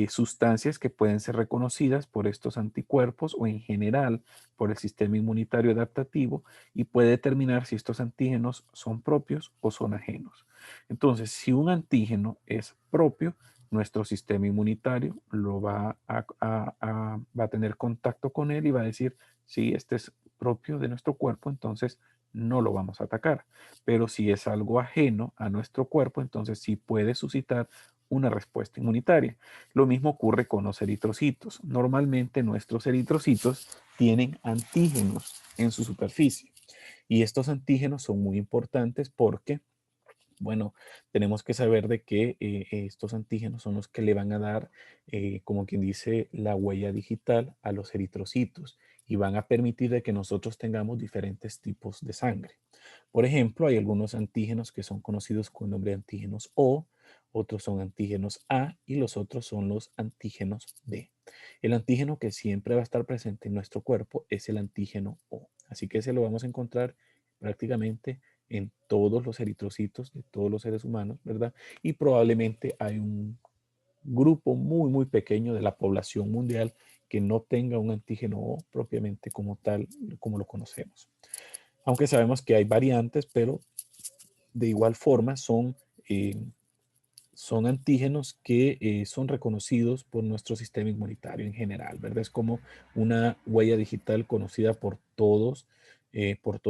sustancias que pueden ser reconocidas por estos anticuerpos o en general por el sistema inmunitario adaptativo y puede determinar si estos antígenos son propios o son ajenos. Entonces, si un antígeno es propio, nuestro sistema inmunitario lo va a tener contacto con él y va a decir, si este es propio de nuestro cuerpo, entonces no lo vamos a atacar. Pero si es algo ajeno a nuestro cuerpo, entonces sí puede suscitar una respuesta inmunitaria. Lo mismo ocurre con los eritrocitos. Normalmente nuestros eritrocitos tienen antígenos en su superficie y estos antígenos son muy importantes porque bueno, tenemos que saber de que estos antígenos son los que le van a dar, como quien dice, la huella digital a los eritrocitos y van a permitir de que nosotros tengamos diferentes tipos de sangre. Por ejemplo, hay algunos antígenos que son conocidos con el nombre de antígenos O, otros son antígenos A y los otros son los antígenos B. El antígeno que siempre va a estar presente en nuestro cuerpo es el antígeno O. Así que ese lo vamos a encontrar prácticamente en todos los eritrocitos de todos los seres humanos, ¿verdad? Y probablemente hay un grupo muy, muy pequeño de la población mundial que no tenga un antígeno O propiamente como tal, como lo conocemos. Aunque sabemos que hay variantes, pero de igual forma son antígenos que son reconocidos por nuestro sistema inmunitario en general, ¿verdad? Es como una huella digital conocida por todo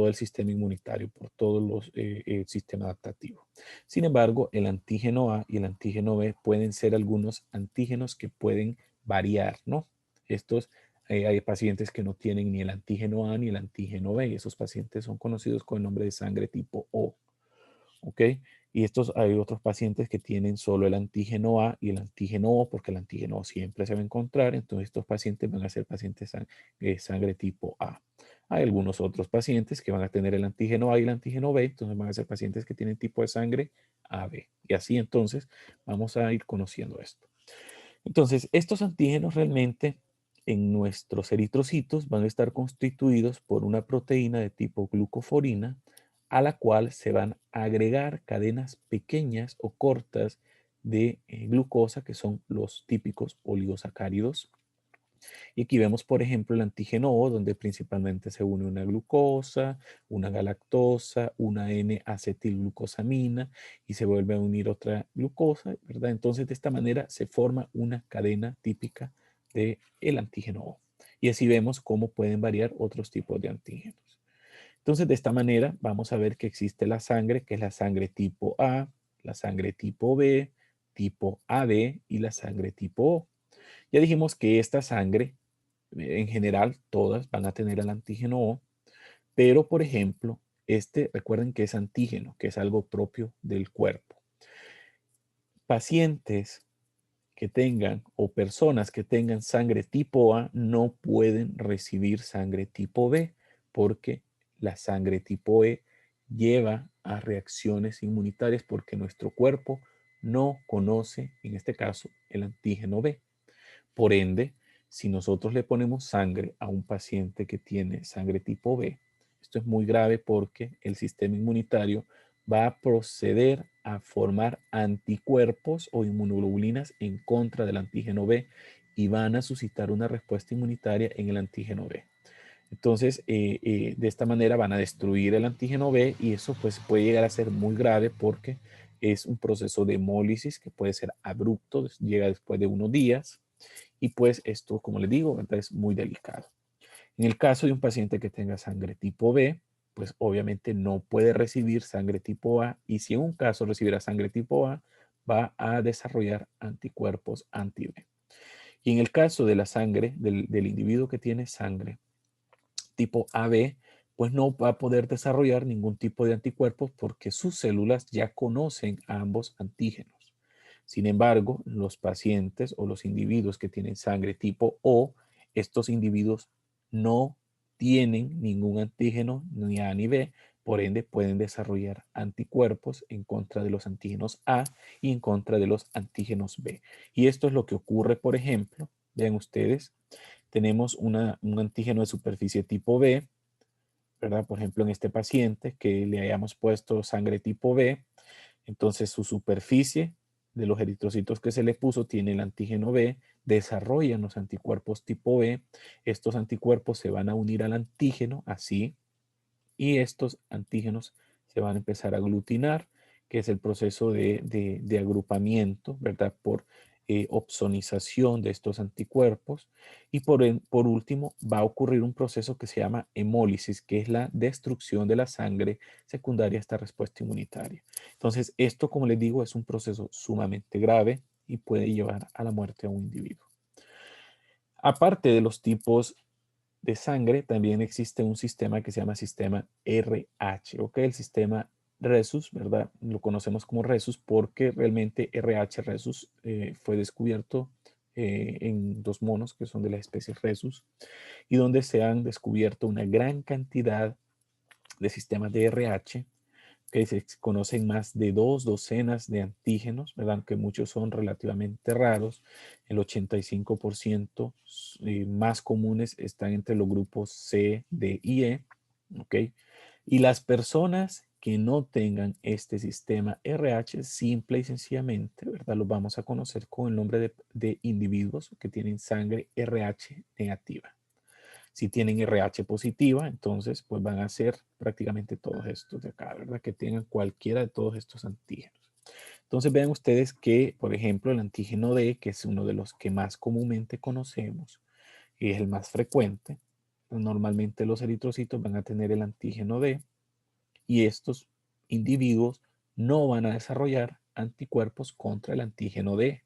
el sistema inmunitario, por todo el sistema adaptativo. Sin embargo, el antígeno A y el antígeno B pueden ser algunos antígenos que pueden variar, ¿no? Estos, hay pacientes que no tienen ni el antígeno A ni el antígeno B, y esos pacientes son conocidos con el nombre de sangre tipo O. ¿Ok? Y estos hay otros pacientes que tienen solo el antígeno A y el antígeno O, porque el antígeno O siempre se va a encontrar, entonces estos pacientes van a ser pacientes sangre tipo A. Hay algunos otros pacientes que van a tener el antígeno A y el antígeno B, entonces van a ser pacientes que tienen tipo de sangre AB. Y así entonces vamos a ir conociendo esto. Entonces, estos antígenos realmente en nuestros eritrocitos van a estar constituidos por una proteína de tipo glucoforina a la cual se van a agregar cadenas pequeñas o cortas de glucosa, que son los típicos oligosacáridos. Y aquí vemos, por ejemplo, el antígeno O, donde principalmente se une una glucosa, una galactosa, una N-acetilglucosamina y se vuelve a unir otra glucosa, ¿verdad? Entonces, de esta manera se forma una cadena típica del antígeno O. Y así vemos cómo pueden variar otros tipos de antígenos. Entonces, de esta manera vamos a ver que existe la sangre, que es la sangre tipo A, la sangre tipo B, tipo AB y la sangre tipo O. Ya dijimos que esta sangre, en general, todas van a tener el antígeno O, pero por ejemplo, recuerden que es antígeno, que es algo propio del cuerpo. Pacientes que tengan o personas que tengan sangre tipo A no pueden recibir sangre tipo B porque la sangre tipo E lleva a reacciones inmunitarias porque nuestro cuerpo no conoce, en este caso, el antígeno B. Por ende, si nosotros le ponemos sangre a un paciente que tiene sangre tipo B, esto es muy grave porque el sistema inmunitario va a proceder a formar anticuerpos o inmunoglobulinas en contra del antígeno B y van a suscitar una respuesta inmunitaria en el antígeno B. Entonces, de esta manera van a destruir el antígeno B y eso pues puede llegar a ser muy grave porque es un proceso de hemólisis que puede ser abrupto, llega después de unos días y pues esto, como les digo, es muy delicado. En el caso de un paciente que tenga sangre tipo B, pues obviamente no puede recibir sangre tipo A y si en un caso recibiera sangre tipo A, va a desarrollar anticuerpos anti-B. Y en el caso de la sangre, del individuo que tiene sangre tipo AB, pues no va a poder desarrollar ningún tipo de anticuerpos porque sus células ya conocen a ambos antígenos. Sin embargo, los pacientes o los individuos que tienen sangre tipo O, estos individuos no tienen ningún antígeno ni A ni B, por ende pueden desarrollar anticuerpos en contra de los antígenos A y en contra de los antígenos B. Y esto es lo que ocurre, por ejemplo, vean ustedes, tenemos un antígeno de superficie tipo B, ¿verdad? Por ejemplo, en este paciente que le hayamos puesto sangre tipo B, entonces su superficie de los eritrocitos que se le puso tiene el antígeno B, desarrollan los anticuerpos tipo B, estos anticuerpos se van a unir al antígeno así y estos antígenos se van a empezar a aglutinar, que es el proceso de agrupamiento, ¿verdad? Por opsonización de estos anticuerpos. Y por último, va a ocurrir un proceso que se llama hemólisis, que es la destrucción de la sangre secundaria a esta respuesta inmunitaria. Entonces, esto, como les digo, es un proceso sumamente grave y puede llevar a la muerte a un individuo. Aparte de los tipos de sangre, también existe un sistema que se llama sistema RH, ¿ok? El sistema Rhesus, ¿verdad? Lo conocemos como Rhesus porque realmente RH Rhesus fue descubierto en dos monos que son de la especie Rhesus y donde se han descubierto una gran cantidad de sistemas de RH que se conocen más de 2 docenas de antígenos, ¿verdad? Aunque muchos son relativamente raros, el 85% más comunes están entre los grupos C, D y E, ¿ok? Y las personas que no tengan este sistema RH, simple y sencillamente, ¿verdad? Los vamos a conocer con el nombre de individuos que tienen sangre RH negativa. Si tienen RH positiva, entonces pues van a ser prácticamente todos estos de acá, ¿verdad? Que tengan cualquiera de todos estos antígenos. Entonces vean ustedes que, por ejemplo, el antígeno D, que es uno de los que más comúnmente conocemos y es el más frecuente, pues, normalmente los eritrocitos van a tener el antígeno D y estos individuos no van a desarrollar anticuerpos contra el antígeno D.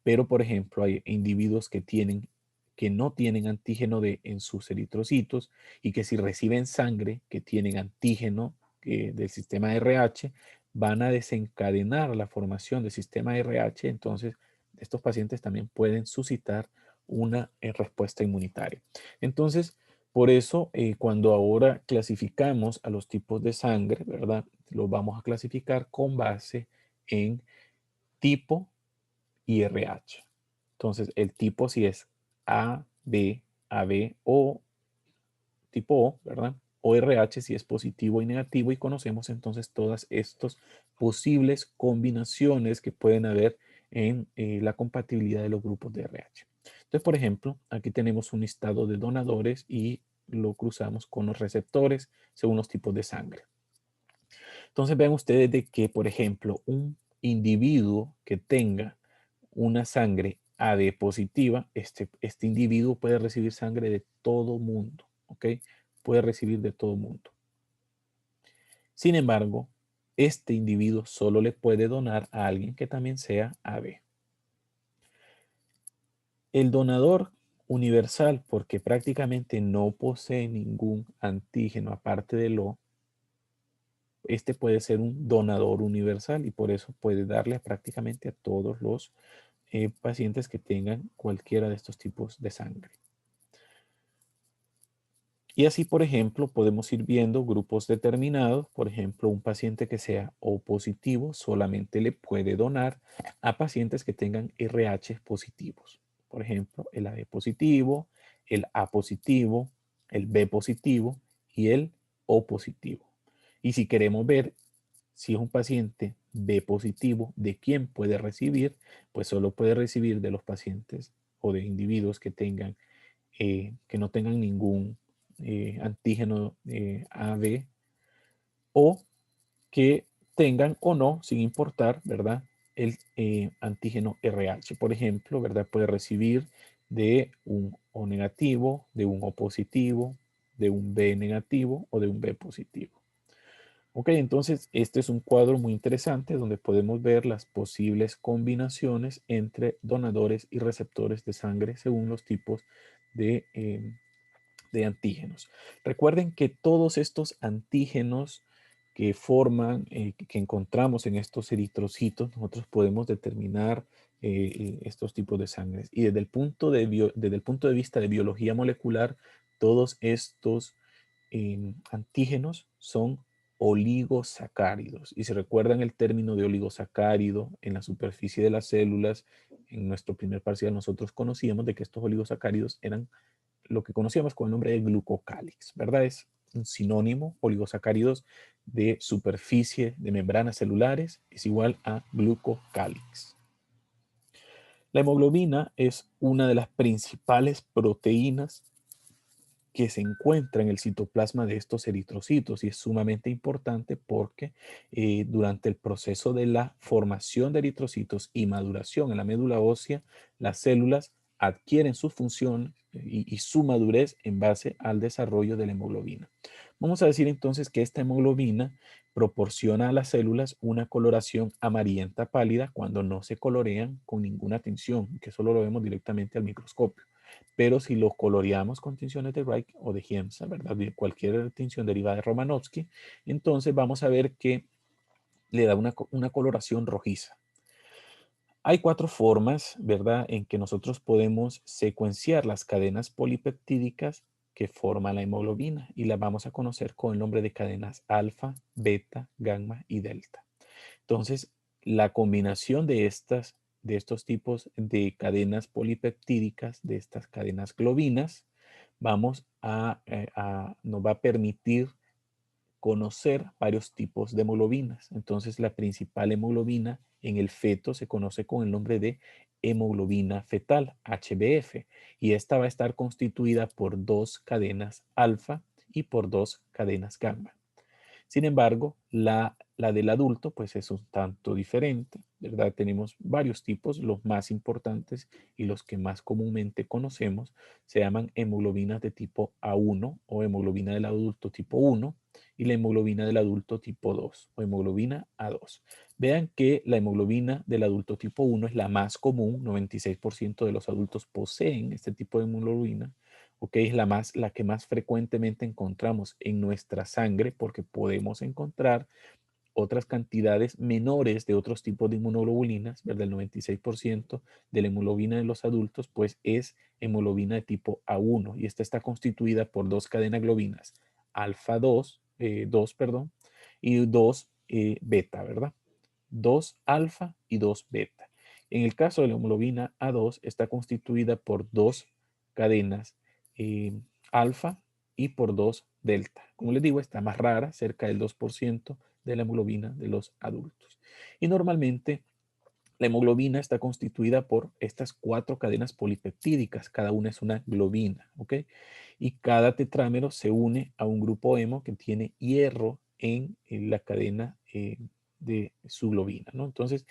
Pero, por ejemplo, hay individuos que no tienen antígeno D en sus eritrocitos y que si reciben sangre que tienen antígeno del sistema RH, van a desencadenar la formación del sistema RH. Entonces, estos pacientes también pueden suscitar una respuesta inmunitaria. Entonces, por eso, cuando ahora clasificamos a los tipos de sangre, ¿verdad? Los vamos a clasificar con base en tipo y RH. Entonces, el tipo si es A, B, AB o tipo O, ¿verdad? O RH si es positivo y negativo y conocemos entonces todas estas posibles combinaciones que pueden haber en la compatibilidad de los grupos de RH. Entonces, por ejemplo, aquí tenemos un listado de donadores y lo cruzamos con los receptores según los tipos de sangre. Entonces, vean ustedes de que, por ejemplo, un individuo que tenga una sangre AB positiva, este individuo puede recibir sangre de todo mundo, ¿ok? Puede recibir de todo mundo. Sin embargo, este individuo solo le puede donar a alguien que también sea AB. El donador universal, porque prácticamente no posee ningún antígeno aparte del O, este puede ser un donador universal y por eso puede darle prácticamente a todos los pacientes que tengan cualquiera de estos tipos de sangre. Y así, por ejemplo, podemos ir viendo grupos determinados. Por ejemplo, un paciente que sea O positivo solamente le puede donar a pacientes que tengan RH positivos. Por ejemplo, el AB positivo, el A positivo, el B positivo y el O positivo. Y si queremos ver si es un paciente B positivo, ¿de quién puede recibir? Pues solo puede recibir de los pacientes o de individuos que tengan, que no tengan ningún antígeno AB o que tengan o no, sin importar, ¿verdad? El antígeno RH, por ejemplo, ¿verdad? Puede recibir de un O negativo, de un O positivo, de un B negativo o de un B positivo. Ok, entonces este es un cuadro muy interesante donde podemos ver las posibles combinaciones entre donadores y receptores de sangre según los tipos de, antígenos. Recuerden que todos estos antígenos que forman, que encontramos en estos eritrocitos, nosotros podemos determinar estos tipos de sangre. Y desde el punto de vista de biología molecular, todos estos antígenos son oligosacáridos. Y si recuerdan el término de oligosacárido en la superficie de las células, en nuestro primer parcial nosotros conocíamos de que estos oligosacáridos eran lo que conocíamos con el nombre de glucocálix, ¿verdad? Es un sinónimo, oligosacáridos de superficie de membranas celulares es igual a glucocálix. La hemoglobina es una de las principales proteínas que se encuentra en el citoplasma de estos eritrocitos y es sumamente importante porque durante el proceso de la formación de eritrocitos y maduración en la médula ósea, las células adquieren su función y su madurez en base al desarrollo de la hemoglobina. Vamos a decir entonces que esta hemoglobina proporciona a las células una coloración amarillenta pálida cuando no se colorean con ninguna tinción, que solo lo vemos directamente al microscopio. Pero si lo coloreamos con tinciones de Reich o de Giemsa, ¿verdad? De cualquier tinción derivada de Romanowski, entonces vamos a ver que le da una coloración rojiza. Hay 4 formas, ¿verdad?, en que nosotros podemos secuenciar las cadenas polipeptídicas que forman la hemoglobina y las vamos a conocer con el nombre de cadenas alfa, beta, gamma y delta. Entonces, la combinación de estos tipos de cadenas polipeptídicas, de estas cadenas globinas, nos va a permitir conocer varios tipos de hemoglobinas. Entonces, la principal hemoglobina en el feto se conoce con el nombre de hemoglobina fetal, HbF, y esta va a estar constituida por 2 cadenas alfa y por 2 cadenas gamma. Sin embargo, la del adulto pues es un tanto diferente, ¿verdad? Tenemos varios tipos, los más importantes y los que más comúnmente conocemos se llaman hemoglobinas de tipo A1 o hemoglobina del adulto tipo 1 y la hemoglobina del adulto tipo 2 o hemoglobina A2. Vean que la hemoglobina del adulto tipo 1 es la más común, 96% de los adultos poseen este tipo de hemoglobina. ¿Ok? Es la que más frecuentemente encontramos en nuestra sangre porque podemos encontrar otras cantidades menores de otros tipos de inmunoglobulinas, ¿verdad? El 96% de la hemoglobina de los adultos pues es hemoglobina de tipo A1 y esta está constituida por 2 cadenas globinas, alfa 2, 2, perdón, y 2 beta, ¿verdad? 2 alfa y 2 beta. En el caso de la hemoglobina A2 está constituida por 2 cadenas eh, alfa y por 2 delta. Como les digo, está más rara, cerca del 2% de la hemoglobina de los adultos. Y normalmente La hemoglobina está constituida por estas 4 cadenas polipeptídicas, cada una es una globina, ¿ok? Y cada tetrámero se une a un grupo hemo que tiene hierro en la cadena de su globina, ¿no? Entonces,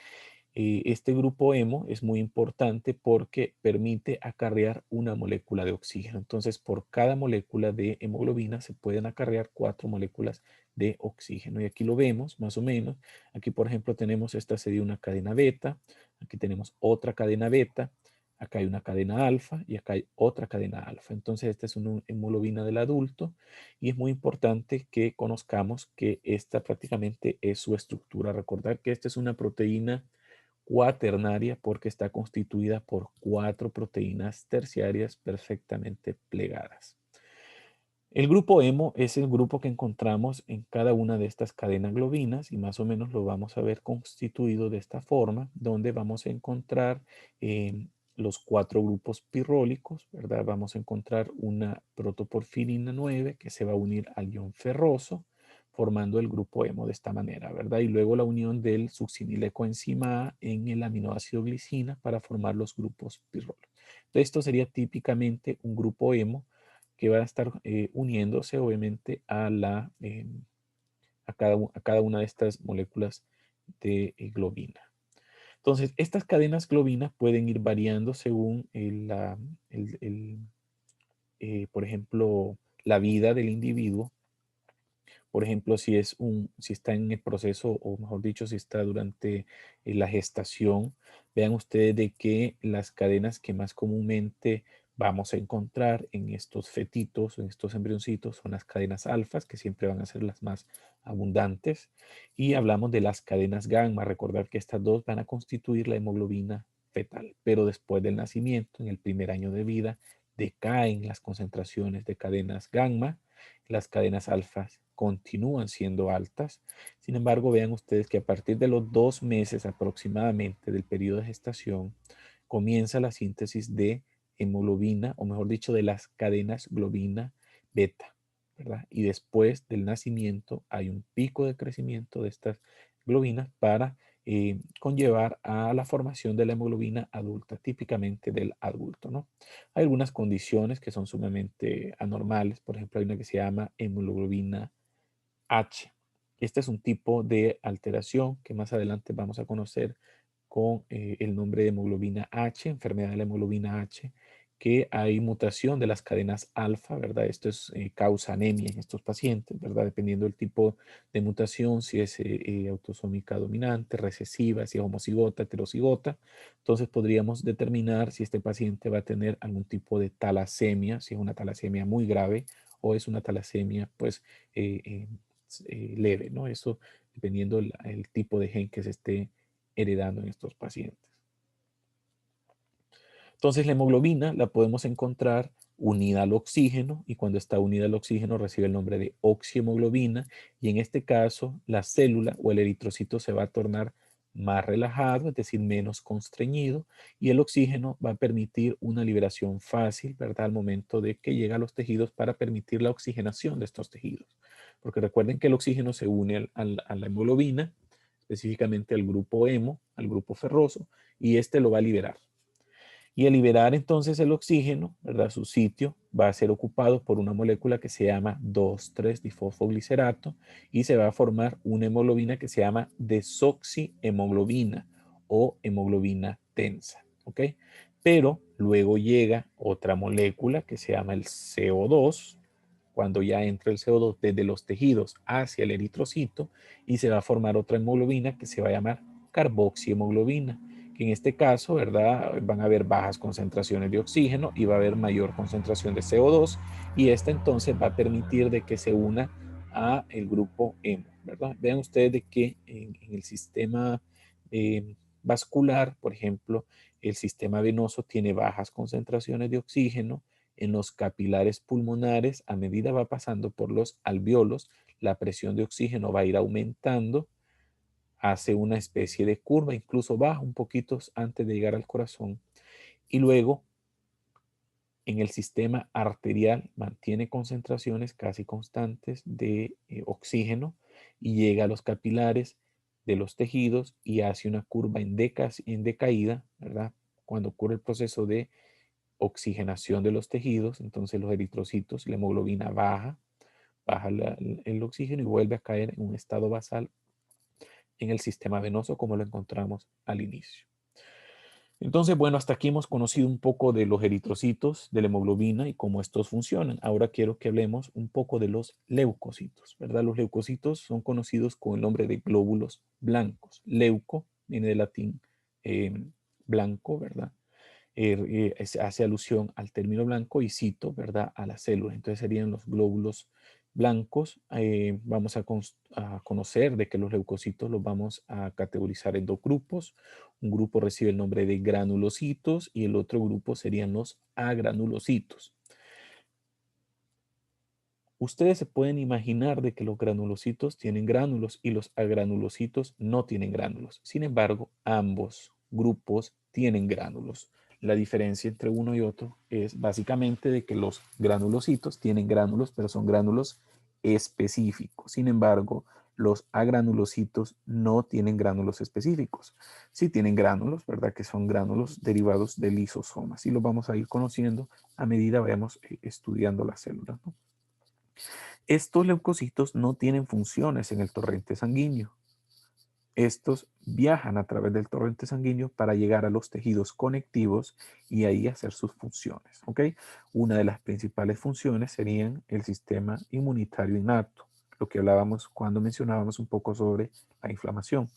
este grupo hemo es muy importante porque permite acarrear una molécula de oxígeno. Entonces, por cada molécula de hemoglobina se pueden acarrear 4 moléculas de oxígeno. Y aquí lo vemos más o menos. Aquí, por ejemplo, tenemos, esta sería una cadena beta. Aquí tenemos otra cadena beta. Acá hay una cadena alfa y acá hay otra cadena alfa. Entonces, esta es una hemoglobina del adulto y es muy importante que conozcamos que esta prácticamente es su estructura. Recordar que esta es una proteína cuaternaria porque está constituida por 4 proteínas terciarias perfectamente plegadas. El grupo hemo es el grupo que encontramos en cada una de estas cadenas globinas y más o menos lo vamos a ver constituido de esta forma, donde vamos a encontrar los 4 grupos pirrólicos, ¿verdad? Vamos a encontrar una protoporfirina 9 que se va a unir al ion ferroso, formando el grupo hemo de esta manera, ¿verdad? Y luego la unión del succinilecoenzima A en el aminoácido glicina para formar los grupos pirrólicos. Entonces, esto sería típicamente un grupo hemo que va a estar uniéndose obviamente a cada una de estas moléculas de globina. Entonces, estas cadenas globinas pueden ir variando según por ejemplo, la vida del individuo. Por ejemplo, si está en el proceso, o mejor dicho, si está durante la gestación, vean ustedes de que las cadenas que más comúnmente vamos a encontrar en estos fetitos, en estos embrioncitos, son las cadenas alfas, que siempre van a ser las más abundantes. Y hablamos de las cadenas gamma. Recordar que estas dos van a constituir la hemoglobina fetal, pero después del nacimiento, en el primer año de vida, decaen las concentraciones de cadenas gamma. Las cadenas alfas continúan siendo altas. Sin embargo, vean ustedes que a partir de los 2 meses aproximadamente del periodo de gestación, comienza la síntesis de hemoglobina, o mejor dicho, de las cadenas globina beta, ¿verdad? Y después del nacimiento hay un pico de crecimiento de estas globinas para conllevar a la formación de la hemoglobina adulta, típicamente del adulto, ¿no? Hay algunas condiciones que son sumamente anormales. Por ejemplo, hay una que se llama hemoglobina H. Este es un tipo de alteración que más adelante vamos a conocer con el nombre de hemoglobina H, enfermedad de la hemoglobina H, que hay mutación de las cadenas alfa, ¿verdad? Esto es, causa anemia en estos pacientes, ¿verdad? Dependiendo del tipo de mutación, si es autosómica dominante, recesiva, si es homocigota, heterocigota. Entonces podríamos determinar si este paciente va a tener algún tipo de talasemia, si es una talasemia muy grave o es una talasemia, pues, leve, ¿no? Eso dependiendo el tipo de gen que se esté heredando en estos pacientes. Entonces la hemoglobina la podemos encontrar unida al oxígeno y cuando está unida al oxígeno recibe el nombre de oxihemoglobina y en este caso la célula o el eritrocito se va a tornar más relajado, es decir, menos constreñido y el oxígeno va a permitir una liberación fácil, ¿verdad? Al momento de que llega a los tejidos para permitir la oxigenación de estos tejidos. Porque recuerden que el oxígeno se une a la hemoglobina, específicamente al grupo hemo, al grupo ferroso, y este lo va a liberar. Y al liberar entonces el oxígeno, ¿verdad? Su sitio va a ser ocupado por una molécula que se llama 2,3-difosfoglicerato y se va a formar una hemoglobina que se llama desoxihemoglobina o hemoglobina tensa, ¿ok? Pero luego llega otra molécula que se llama el CO2, cuando ya entra el CO2 desde los tejidos hacia el eritrocito y se va a formar otra hemoglobina que se va a llamar carboxihemoglobina, que en este caso, ¿verdad? Van a haber bajas concentraciones de oxígeno y va a haber mayor concentración de CO2 y esta entonces va a permitir de que se una a el grupo hemo, ¿verdad? Vean ustedes de que en el sistema vascular, por ejemplo, el sistema venoso tiene bajas concentraciones de oxígeno, en los capilares pulmonares, a medida va pasando por los alvéolos, la presión de oxígeno va a ir aumentando, hace una especie de curva, incluso baja un poquito antes de llegar al corazón. Y luego, en el sistema arterial, mantiene concentraciones casi constantes de oxígeno y llega a los capilares, de los tejidos y hace una curva en decaída, ¿verdad? Cuando ocurre el proceso de oxigenación de los tejidos, entonces los eritrocitos, la hemoglobina baja el oxígeno y vuelve a caer en un estado basal en el sistema venoso como lo encontramos al inicio. Entonces, bueno, hasta aquí hemos conocido un poco de los eritrocitos, de la hemoglobina y cómo estos funcionan. Ahora quiero que hablemos un poco de los leucocitos, ¿verdad? Los leucocitos son conocidos con el nombre de glóbulos blancos. Leuco viene del latín eh, blanco, ¿verdad? Hace alusión al término blanco y cito, ¿verdad? A las células. Entonces serían los glóbulos blancos. Vamos a conocer de que los leucocitos los vamos a categorizar en dos grupos. Un grupo recibe el nombre de granulocitos y el otro grupo serían los agranulocitos. Ustedes se pueden imaginar de que los granulocitos tienen gránulos y los agranulocitos no tienen gránulos. Sin embargo, ambos grupos tienen gránulos. La diferencia entre uno y otro es básicamente de que los granulocitos tienen gránulos, pero son gránulos específicos. Sin embargo, los agranulocitos no tienen gránulos específicos. Sí tienen gránulos, ¿verdad? Que son gránulos derivados de lisosomas. Y los vamos a ir conociendo a medida vayamos estudiando las células, ¿no? Estos leucocitos no tienen funciones en el torrente sanguíneo. Estos viajan a través del torrente sanguíneo para llegar a los tejidos conectivos y ahí hacer sus funciones. ¿Ok? Una de las principales funciones serían el sistema inmunitario innato, lo que hablábamos cuando mencionábamos un poco sobre la inflamación.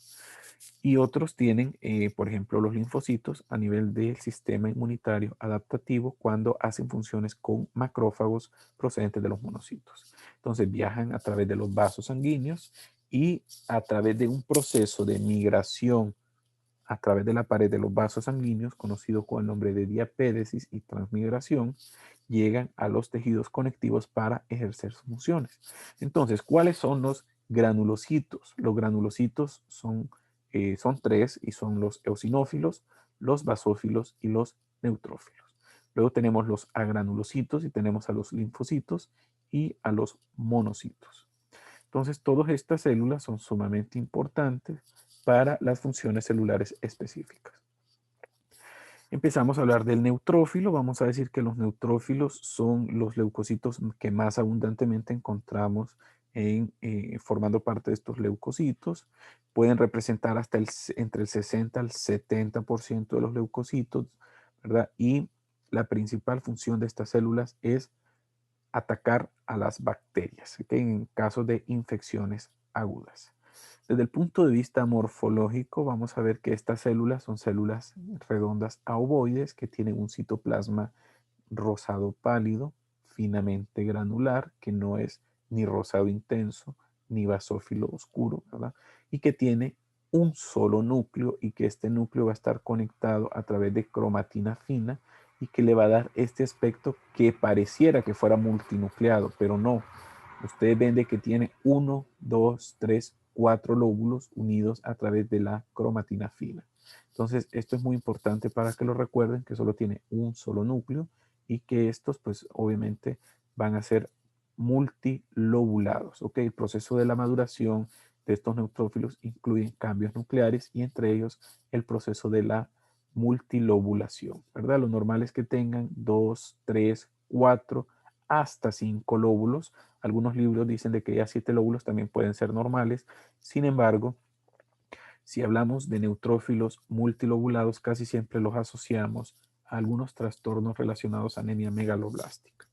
Y otros tienen, por ejemplo, los linfocitos a nivel del sistema inmunitario adaptativo cuando hacen funciones con macrófagos procedentes de los monocitos. Entonces viajan a través de los vasos sanguíneos y a través de un proceso de migración a través de la pared de los vasos sanguíneos, conocido con el nombre de diapédesis y transmigración, llegan a los tejidos conectivos para ejercer sus funciones. Entonces, ¿cuáles son los granulocitos? Los granulocitos son tres y son los eosinófilos, los basófilos y los neutrófilos. Luego tenemos los agranulocitos y tenemos a los linfocitos y a los monocitos. Entonces, todas estas células son sumamente importantes para las funciones celulares específicas. Empezamos a hablar del neutrófilo. Vamos a decir que los neutrófilos son los leucocitos que más abundantemente encontramos formando parte de estos leucocitos. Pueden representar hasta entre el 60 al 70% de los leucocitos, ¿verdad? Y la principal función de estas células es atacar a las bacterias, ¿okay? En caso de infecciones agudas. Desde el punto de vista morfológico, vamos a ver que estas células son células redondas a ovoides que tienen un citoplasma rosado pálido, finamente granular, que no es ni rosado intenso ni basófilo oscuro, ¿verdad? Y que tiene un solo núcleo y que este núcleo va a estar conectado a través de cromatina fina y que le va a dar este aspecto que pareciera que fuera multinucleado, pero no. Ustedes ven de que tiene 1, 2, 3, 4 lóbulos unidos a través de la cromatina fina. Entonces, esto es muy importante para que lo recuerden, que solo tiene un solo núcleo y que estos, pues, obviamente van a ser multilobulados. ¿Ok? El proceso de la maduración de estos neutrófilos incluye cambios nucleares y entre ellos el proceso de la multilobulación, ¿verdad? Lo normal es que tengan 2, 3, 4, hasta 5 lóbulos. Algunos libros dicen de que ya 7 lóbulos también pueden ser normales. Sin embargo, si hablamos de neutrófilos multilobulados, casi siempre los asociamos a algunos trastornos relacionados a anemia megaloblástica.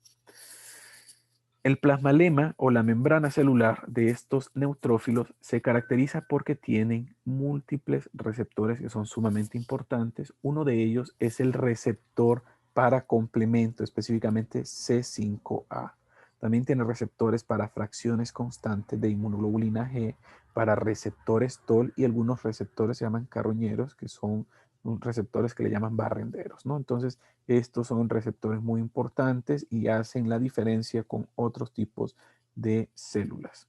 El plasmalema o la membrana celular de estos neutrófilos se caracteriza porque tienen múltiples receptores que son sumamente importantes. Uno de ellos es el receptor para complemento, específicamente C5A. También tiene receptores para fracciones constantes de inmunoglobulina G, para receptores TOL y algunos receptores se llaman carroñeros, que son receptores que le llaman barrenderos, ¿no? Entonces, estos son receptores muy importantes y hacen la diferencia con otros tipos de células.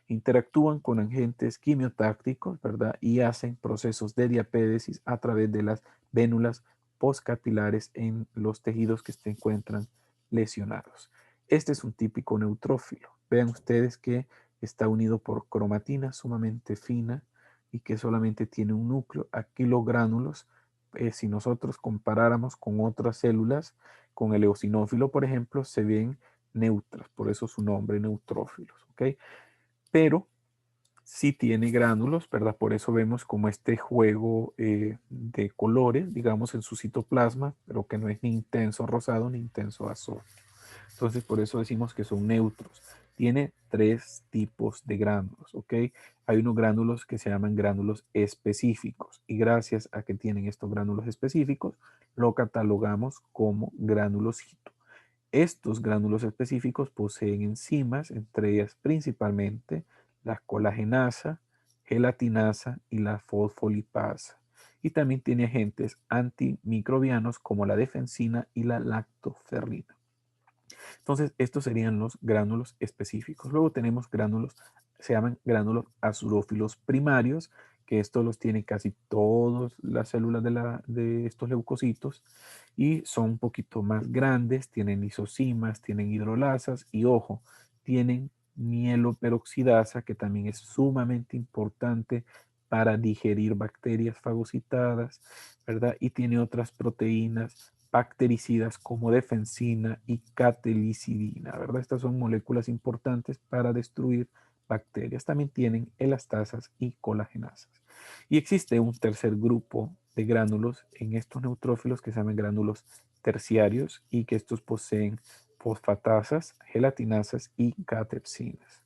Interactúan con agentes quimiotácticos, ¿verdad? Y hacen procesos de diapédesis a través de las vénulas postcapilares en los tejidos que se encuentran lesionados. Este es un típico neutrófilo. Vean ustedes que está unido por cromatina sumamente fina, y que solamente tiene un núcleo. Aquí los gránulos, si nosotros comparáramos con otras células, con el eosinófilo, por ejemplo, se ven neutras, por eso su nombre, neutrófilos, ¿ok? Pero sí tiene gránulos, ¿verdad? Por eso vemos como este juego de colores, digamos, en su citoplasma, pero que no es ni intenso rosado ni intenso azul. Entonces, por eso decimos que son neutros. Tiene tres tipos de gránulos, ¿ok? Hay unos gránulos que se llaman gránulos específicos y gracias a que tienen estos gránulos específicos, lo catalogamos como granulocito. Estos gránulos específicos poseen enzimas, entre ellas principalmente la colagenasa, gelatinasa y la fosfolipasa. Y también tiene agentes antimicrobianos como la defensina y la lactoferrina. Entonces, estos serían los gránulos específicos. Luego tenemos gránulos, se llaman gránulos azurófilos primarios, que estos los tienen casi todas las células de estos leucocitos y son un poquito más grandes, tienen lisosimas, tienen hidrolasas y ojo, tienen mieloperoxidasa, que también es sumamente importante para digerir bacterias fagocitadas, ¿verdad? Y tiene otras proteínas bactericidas como defensina y catelicidina, ¿verdad? Estas son moléculas importantes para destruir bacterias. También tienen elastasas y colagenasas. Y existe un tercer grupo de gránulos en estos neutrófilos que se llaman gránulos terciarios y que estos poseen fosfatasas, gelatinasas y catepsinas.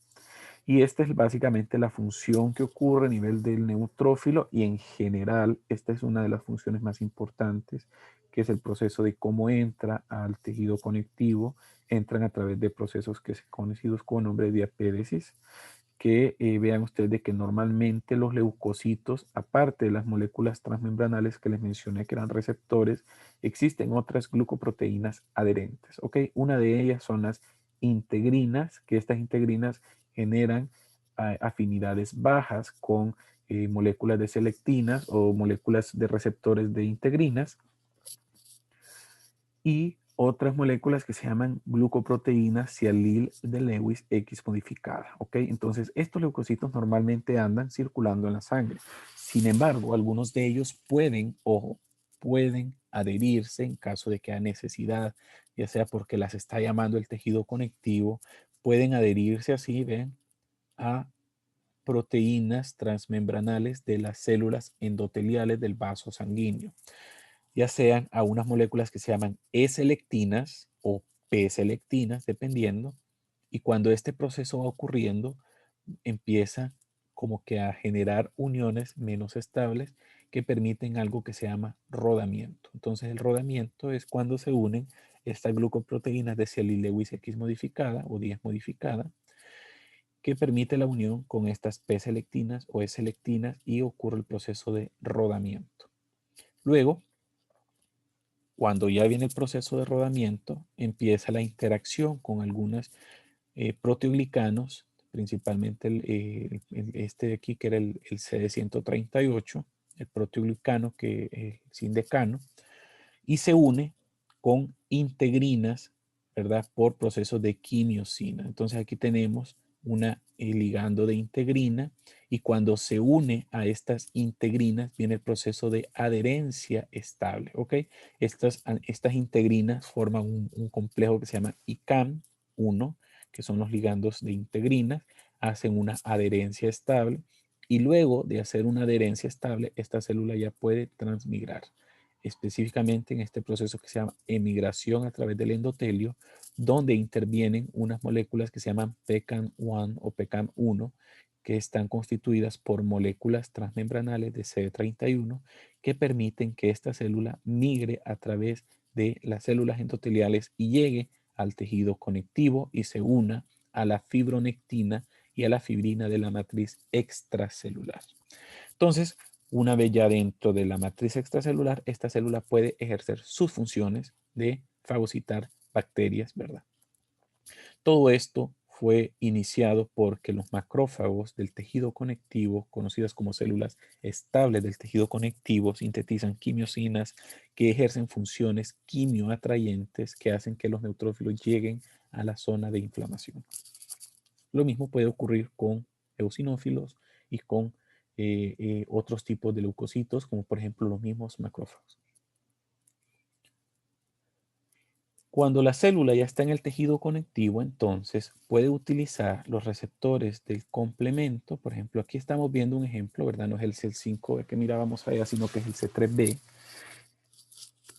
Y esta es básicamente la función que ocurre a nivel del neutrófilo y en general esta es una de las funciones más importantes, que es el proceso de cómo entra al tejido conectivo. Entran a través de procesos que son conocidos con nombre de diapéresis, que vean ustedes de que normalmente los leucocitos, aparte de las moléculas transmembranales que les mencioné que eran receptores, existen otras glucoproteínas adherentes, ¿ok? Una de ellas son las integrinas, que estas integrinas generan afinidades bajas con moléculas de selectinas o moléculas de receptores de integrinas y otras moléculas que se llaman glucoproteínas cialil de Lewis X modificada. ¿Ok? Entonces, estos leucocitos normalmente andan circulando en la sangre. Sin embargo, algunos de ellos pueden, ojo, pueden adherirse en caso de que haya necesidad, ya sea porque las está llamando el tejido conectivo, pueden adherirse así, ven, a proteínas transmembranales de las células endoteliales del vaso sanguíneo, ya sean a unas moléculas que se llaman E-selectinas o P-selectinas, dependiendo, y cuando este proceso va ocurriendo, empieza como que a generar uniones menos estables que permiten algo que se llama rodamiento. Entonces el rodamiento es cuando se unen estas glucoproteínas de Cialil-Lewis X modificada o 10 modificada, que permite la unión con estas P-selectinas o E-selectinas y ocurre el proceso de rodamiento. Luego, cuando ya viene el proceso de rodamiento, empieza la interacción con algunos proteoglicanos, principalmente este de aquí, que era el CD138, el proteoglicano, que es indecano, y se une con integrinas, ¿verdad? Por proceso de quimiosina. Entonces aquí tenemos una ligando de integrina y cuando se une a estas integrinas viene el proceso de adherencia estable, ¿ok? Estas integrinas forman un complejo que se llama ICAM1, que son los ligandos de integrinas, hacen una adherencia estable y luego de hacer una adherencia estable, esta célula ya puede transmigrar específicamente en este proceso que se llama emigración a través del endotelio, donde intervienen unas moléculas que se llaman PCAM1 o PCAM1, que están constituidas por moléculas transmembranales de CD31 que permiten que esta célula migre a través de las células endoteliales y llegue al tejido conectivo y se una a la fibronectina y a la fibrina de la matriz extracelular. Entonces, una vez ya dentro de la matriz extracelular, esta célula puede ejercer sus funciones de fagocitar bacterias, ¿verdad? Todo esto fue iniciado porque los macrófagos del tejido conectivo, conocidas como células estables del tejido conectivo, sintetizan quimiosinas que ejercen funciones quimioatrayentes que hacen que los neutrófilos lleguen a la zona de inflamación. Lo mismo puede ocurrir con eosinófilos y con otros tipos de leucocitos, como por ejemplo los mismos macrófagos. Cuando la célula ya está en el tejido conectivo, entonces puede utilizar los receptores del complemento. Por ejemplo, aquí estamos viendo un ejemplo, ¿verdad? No es el CEL5 que mirábamos allá, sino que es el C3b.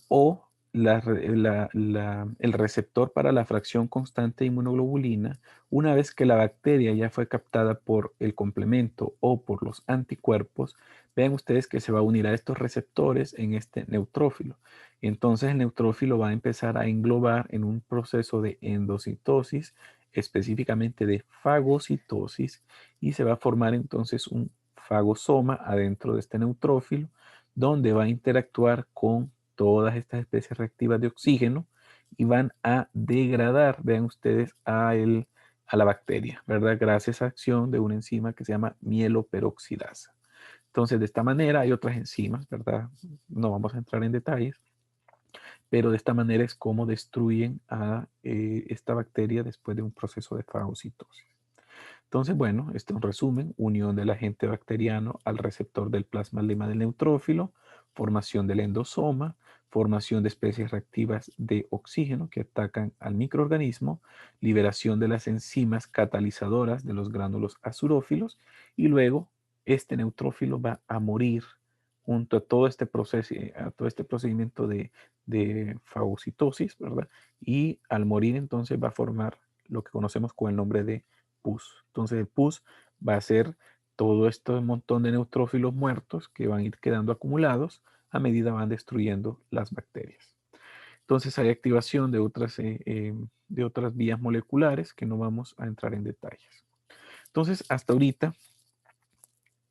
O el receptor para la fracción constante de inmunoglobulina, una vez que la bacteria ya fue captada por el complemento o por los anticuerpos, vean ustedes que se va a unir a estos receptores en este neutrófilo. Entonces el neutrófilo va a empezar a englobar en un proceso de endocitosis, específicamente de fagocitosis, y se va a formar entonces un fagosoma adentro de este neutrófilo, donde va a interactuar con todas estas especies reactivas de oxígeno y van a degradar, vean ustedes, a la bacteria, ¿verdad? Gracias a acción de una enzima que se llama mieloperoxidasa. Entonces, de esta manera hay otras enzimas, ¿verdad? No vamos a entrar en detalles, pero de esta manera es como destruyen a esta bacteria después de un proceso de fagocitosis. Entonces, bueno, este es un resumen: unión del agente bacteriano al receptor del plasma-lema del neutrófilo, formación del endosoma, formación de especies reactivas de oxígeno que atacan al microorganismo, liberación de las enzimas catalizadoras de los gránulos azurófilos, y luego este neutrófilo va a morir junto a todo este proceso, a todo este procedimiento de fagocitosis, ¿verdad? Y al morir entonces va a formar lo que conocemos con el nombre de pus. Entonces el pus va a ser todo este montón de neutrófilos muertos que van a ir quedando acumulados a medida van destruyendo las bacterias. Entonces hay activación de otras vías moleculares que no vamos a entrar en detalles. Entonces hasta ahorita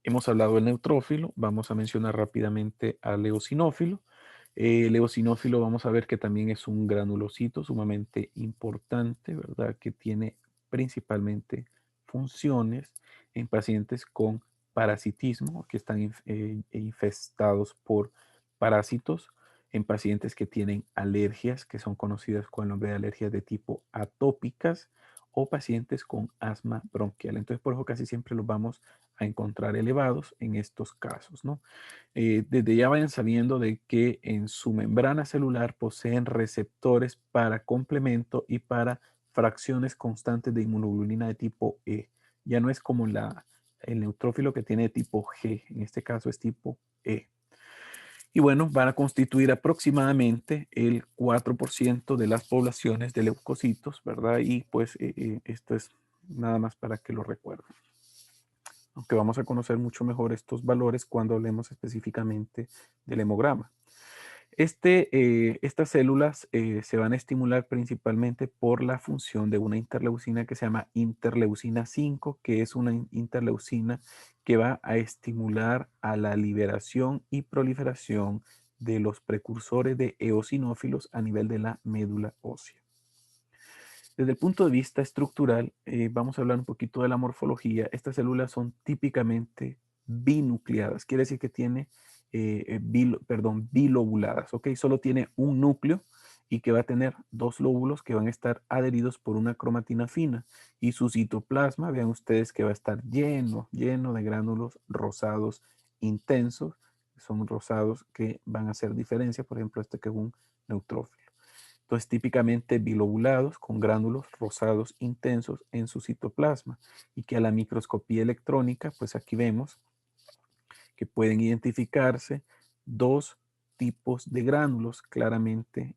hemos hablado del neutrófilo, vamos a mencionar rápidamente al eosinófilo. El eosinófilo vamos a ver que también es un granulocito sumamente importante, ¿verdad? Que tiene principalmente funciones en pacientes con parasitismo, que están infestados por parásitos, en pacientes que tienen alergias, que son conocidas con el nombre de alergias de tipo atópicas, o pacientes con asma bronquial. Entonces, por eso casi siempre los vamos a encontrar elevados en estos casos, ¿no? Desde ya vayan sabiendo de que en su membrana celular poseen receptores para complemento y para fracciones constantes de inmunoglobulina de tipo E. Ya no es como el neutrófilo que tiene de tipo G, en este caso es tipo E. Y bueno, van a constituir aproximadamente el 4% de las poblaciones de leucocitos, ¿verdad? Y pues esto es nada más para que lo recuerden. Aunque vamos a conocer mucho mejor estos valores cuando hablemos específicamente del hemograma. Estas células se van a estimular principalmente por la función de una interleucina que se llama interleucina 5, que es una interleucina que va a estimular a la liberación y proliferación de los precursores de eosinófilos a nivel de la médula ósea. Desde el punto de vista estructural, vamos a hablar un poquito de la morfología. Estas células son típicamente binucleadas, quiere decir que tiene, bilobuladas, ¿ok? Solo tiene un núcleo y que va a tener dos lóbulos que van a estar adheridos por una cromatina fina, y su citoplasma, vean ustedes que va a estar lleno de gránulos rosados intensos, son rosados que van a hacer diferencia, por ejemplo, este que es un neutrófilo. Entonces, típicamente bilobulados con gránulos rosados intensos en su citoplasma, y que a la microscopía electrónica, pues aquí vemos que pueden identificarse dos tipos de gránulos claramente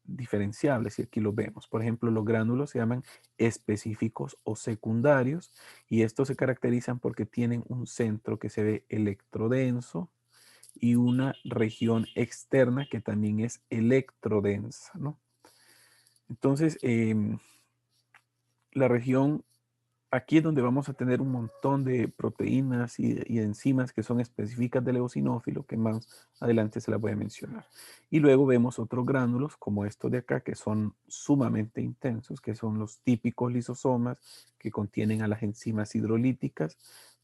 diferenciables, y aquí lo vemos. Por ejemplo, los gránulos se llaman específicos o secundarios, y estos se caracterizan porque tienen un centro que se ve electrodenso y una región externa que también es electrodensa, ¿no? Entonces, la región, aquí es donde vamos a tener un montón de proteínas y enzimas que son específicas del eosinófilo, que más adelante se las voy a mencionar. Y luego vemos otros gránulos como estos de acá, que son sumamente intensos, que son los típicos lisosomas que contienen a las enzimas hidrolíticas,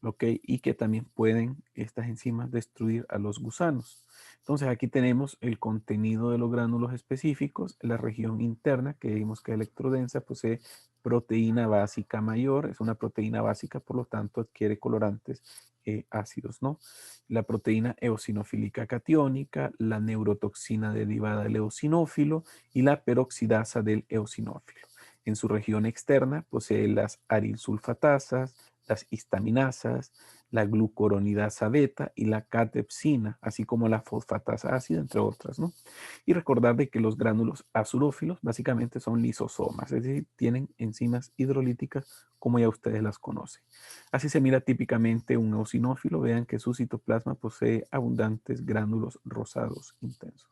¿ok? Y que también pueden estas enzimas destruir a los gusanos. Entonces aquí tenemos el contenido de los gránulos específicos, la región interna que vimos que es electrodensa, posee proteína básica mayor, es una proteína básica, por lo tanto adquiere colorantes ácidos, ¿no? La proteína eosinofílica catiónica, la neurotoxina derivada del eosinófilo y la peroxidasa del eosinófilo. En su región externa posee las arilsulfatasas, las histaminasas, la glucuronidasa beta y la catepsina, así como la fosfatasa ácida, entre otras, ¿no? Y recordar de que los gránulos azurófilos básicamente son lisosomas, es decir, tienen enzimas hidrolíticas como ya ustedes las conocen. Así se mira típicamente un eosinófilo, vean que su citoplasma posee abundantes gránulos rosados intensos.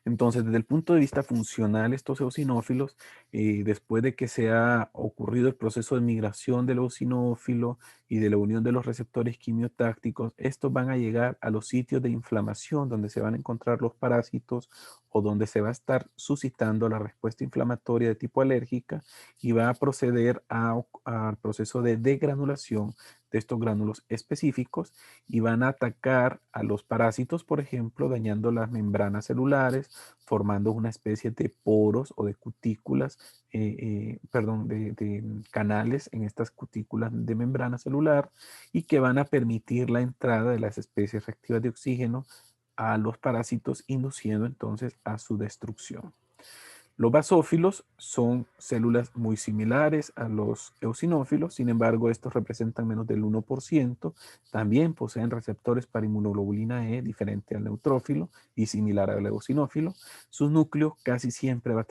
Entonces, desde el punto de vista funcional, estos eosinófilos, después de que se ha ocurrido el proceso de migración del eosinófilo y de la unión de los receptores quimiotácticos, estos van a llegar a los sitios de inflamación donde se van a encontrar los parásitos o donde se va a estar suscitando la respuesta inflamatoria de tipo alérgica y va a proceder al proceso de degranulación de estos gránulos específicos y van a atacar a los parásitos, por ejemplo, dañando las membranas celulares, formando una especie de poros o de cutículas, perdón, de canales en estas cutículas de membrana celular y que van a permitir la entrada de las especies reactivas de oxígeno a los parásitos, induciendo entonces a su destrucción. Los basófilos son células muy similares a los eosinófilos, sin embargo, estos representan menos del 1%. También poseen receptores para inmunoglobulina E, diferente al neutrófilo y similar al eosinófilo. Su núcleo casi siempre va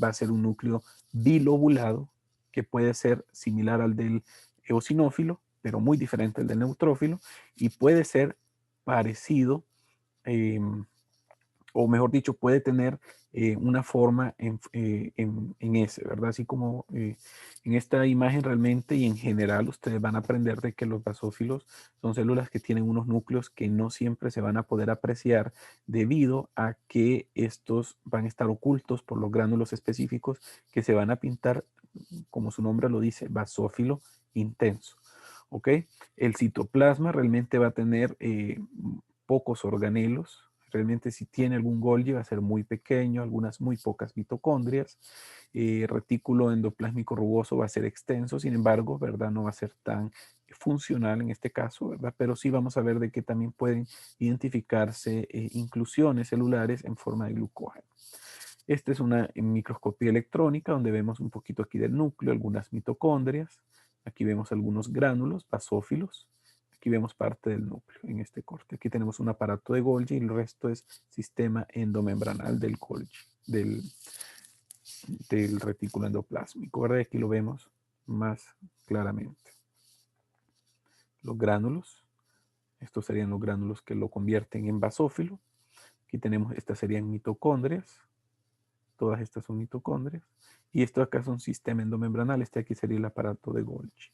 a ser un núcleo bilobulado, que puede ser similar al del eosinófilo, pero muy diferente al del neutrófilo, y puede ser parecido. Eh, o mejor dicho, puede tener una forma en S, ¿verdad? Así como en esta imagen realmente y en general ustedes van a aprender de que los basófilos son células que tienen unos núcleos que no siempre se van a poder apreciar debido a que estos van a estar ocultos por los gránulos específicos que se van a pintar, como su nombre lo dice, basófilo intenso. ¿Ok? El citoplasma realmente va a tener pocos organelos. Realmente si tiene algún Golgi va a ser muy pequeño, algunas muy pocas mitocondrias. Retículo endoplásmico rugoso va a ser extenso, sin embargo, ¿verdad? No va a ser tan funcional en este caso, ¿verdad? Pero sí vamos a ver de que también pueden identificarse inclusiones celulares en forma de glucógeno. Esta es una microscopía electrónica donde vemos un poquito aquí del núcleo, algunas mitocondrias. Aquí vemos algunos gránulos basófilos. Aquí vemos parte del núcleo en este corte. Aquí tenemos un aparato de Golgi y el resto es sistema endomembranal del Golgi, del retículo endoplásmico. ¿Verdad? Aquí lo vemos más claramente. Los gránulos, estos serían los gránulos que lo convierten en basófilo. Aquí tenemos, estas serían mitocondrias. Todas estas son mitocondrias. Y esto acá es un sistema endomembranal. Este aquí sería el aparato de Golgi.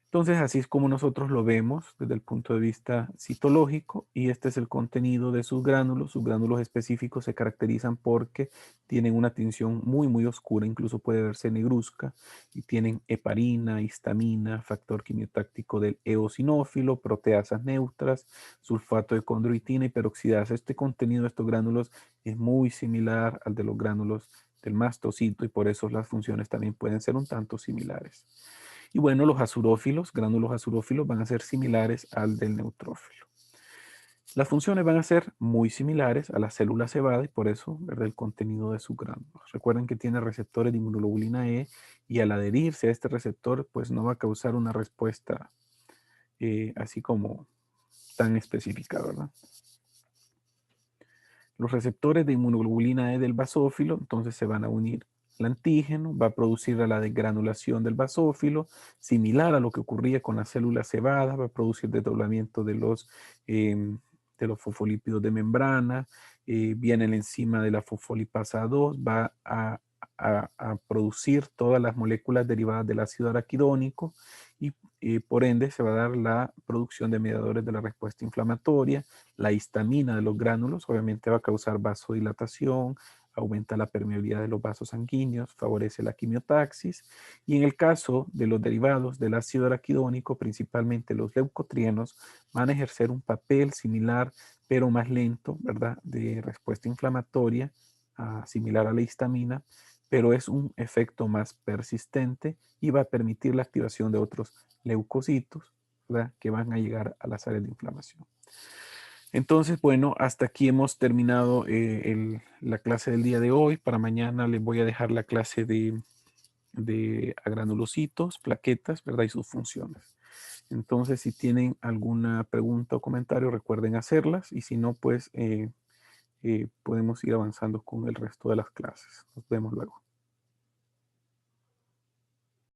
Entonces, así es como nosotros lo vemos desde el punto de vista citológico y este es el contenido de sus gránulos. Sus gránulos específicos se caracterizan porque tienen una tinción muy, muy oscura, incluso puede verse negruzca, y tienen heparina, histamina, factor quimiotáctico del eosinófilo, proteasas neutras, sulfato de condroitina y peroxidasa. Este contenido de estos gránulos es muy similar al de los gránulos del mastocito y por eso las funciones también pueden ser un tanto similares. Y bueno, los azurófilos, gránulos azurófilos, van a ser similares al del neutrófilo. Las funciones van a ser muy similares a la célula cebada y por eso, ¿verdad? El contenido de sus gránulos. Recuerden que tiene receptores de inmunoglobulina E y al adherirse a este receptor, pues no va a causar una respuesta así como tan específica, ¿verdad? Los receptores de inmunoglobulina E del basófilo, entonces se van a unir al antígeno, va a producir la desgranulación del basófilo, similar a lo que ocurría con las células cebadas, va a producir desdoblamiento de los fosfolípidos de membrana, viene la enzima de la fosfolipasa 2, va a producir todas las moléculas derivadas del ácido araquidónico y por ende se va a dar la producción de mediadores de la respuesta inflamatoria. La histamina de los gránulos obviamente va a causar vasodilatación, aumenta la permeabilidad de los vasos sanguíneos, favorece la quimiotaxis, y en el caso de los derivados del ácido araquidónico, principalmente los leucotrienos, van a ejercer un papel similar, pero más lento, ¿verdad?, de respuesta inflamatoria, similar a la histamina, pero es un efecto más persistente y va a permitir la activación de otros leucocitos, ¿verdad?, que van a llegar a las áreas de inflamación. Entonces, bueno, hasta aquí hemos terminado la clase del día de hoy. Para mañana les voy a dejar la clase de agranulocitos, plaquetas, ¿verdad? Y sus funciones. Entonces, si tienen alguna pregunta o comentario, recuerden hacerlas. Y si no, pues podemos ir avanzando con el resto de las clases. Nos vemos luego.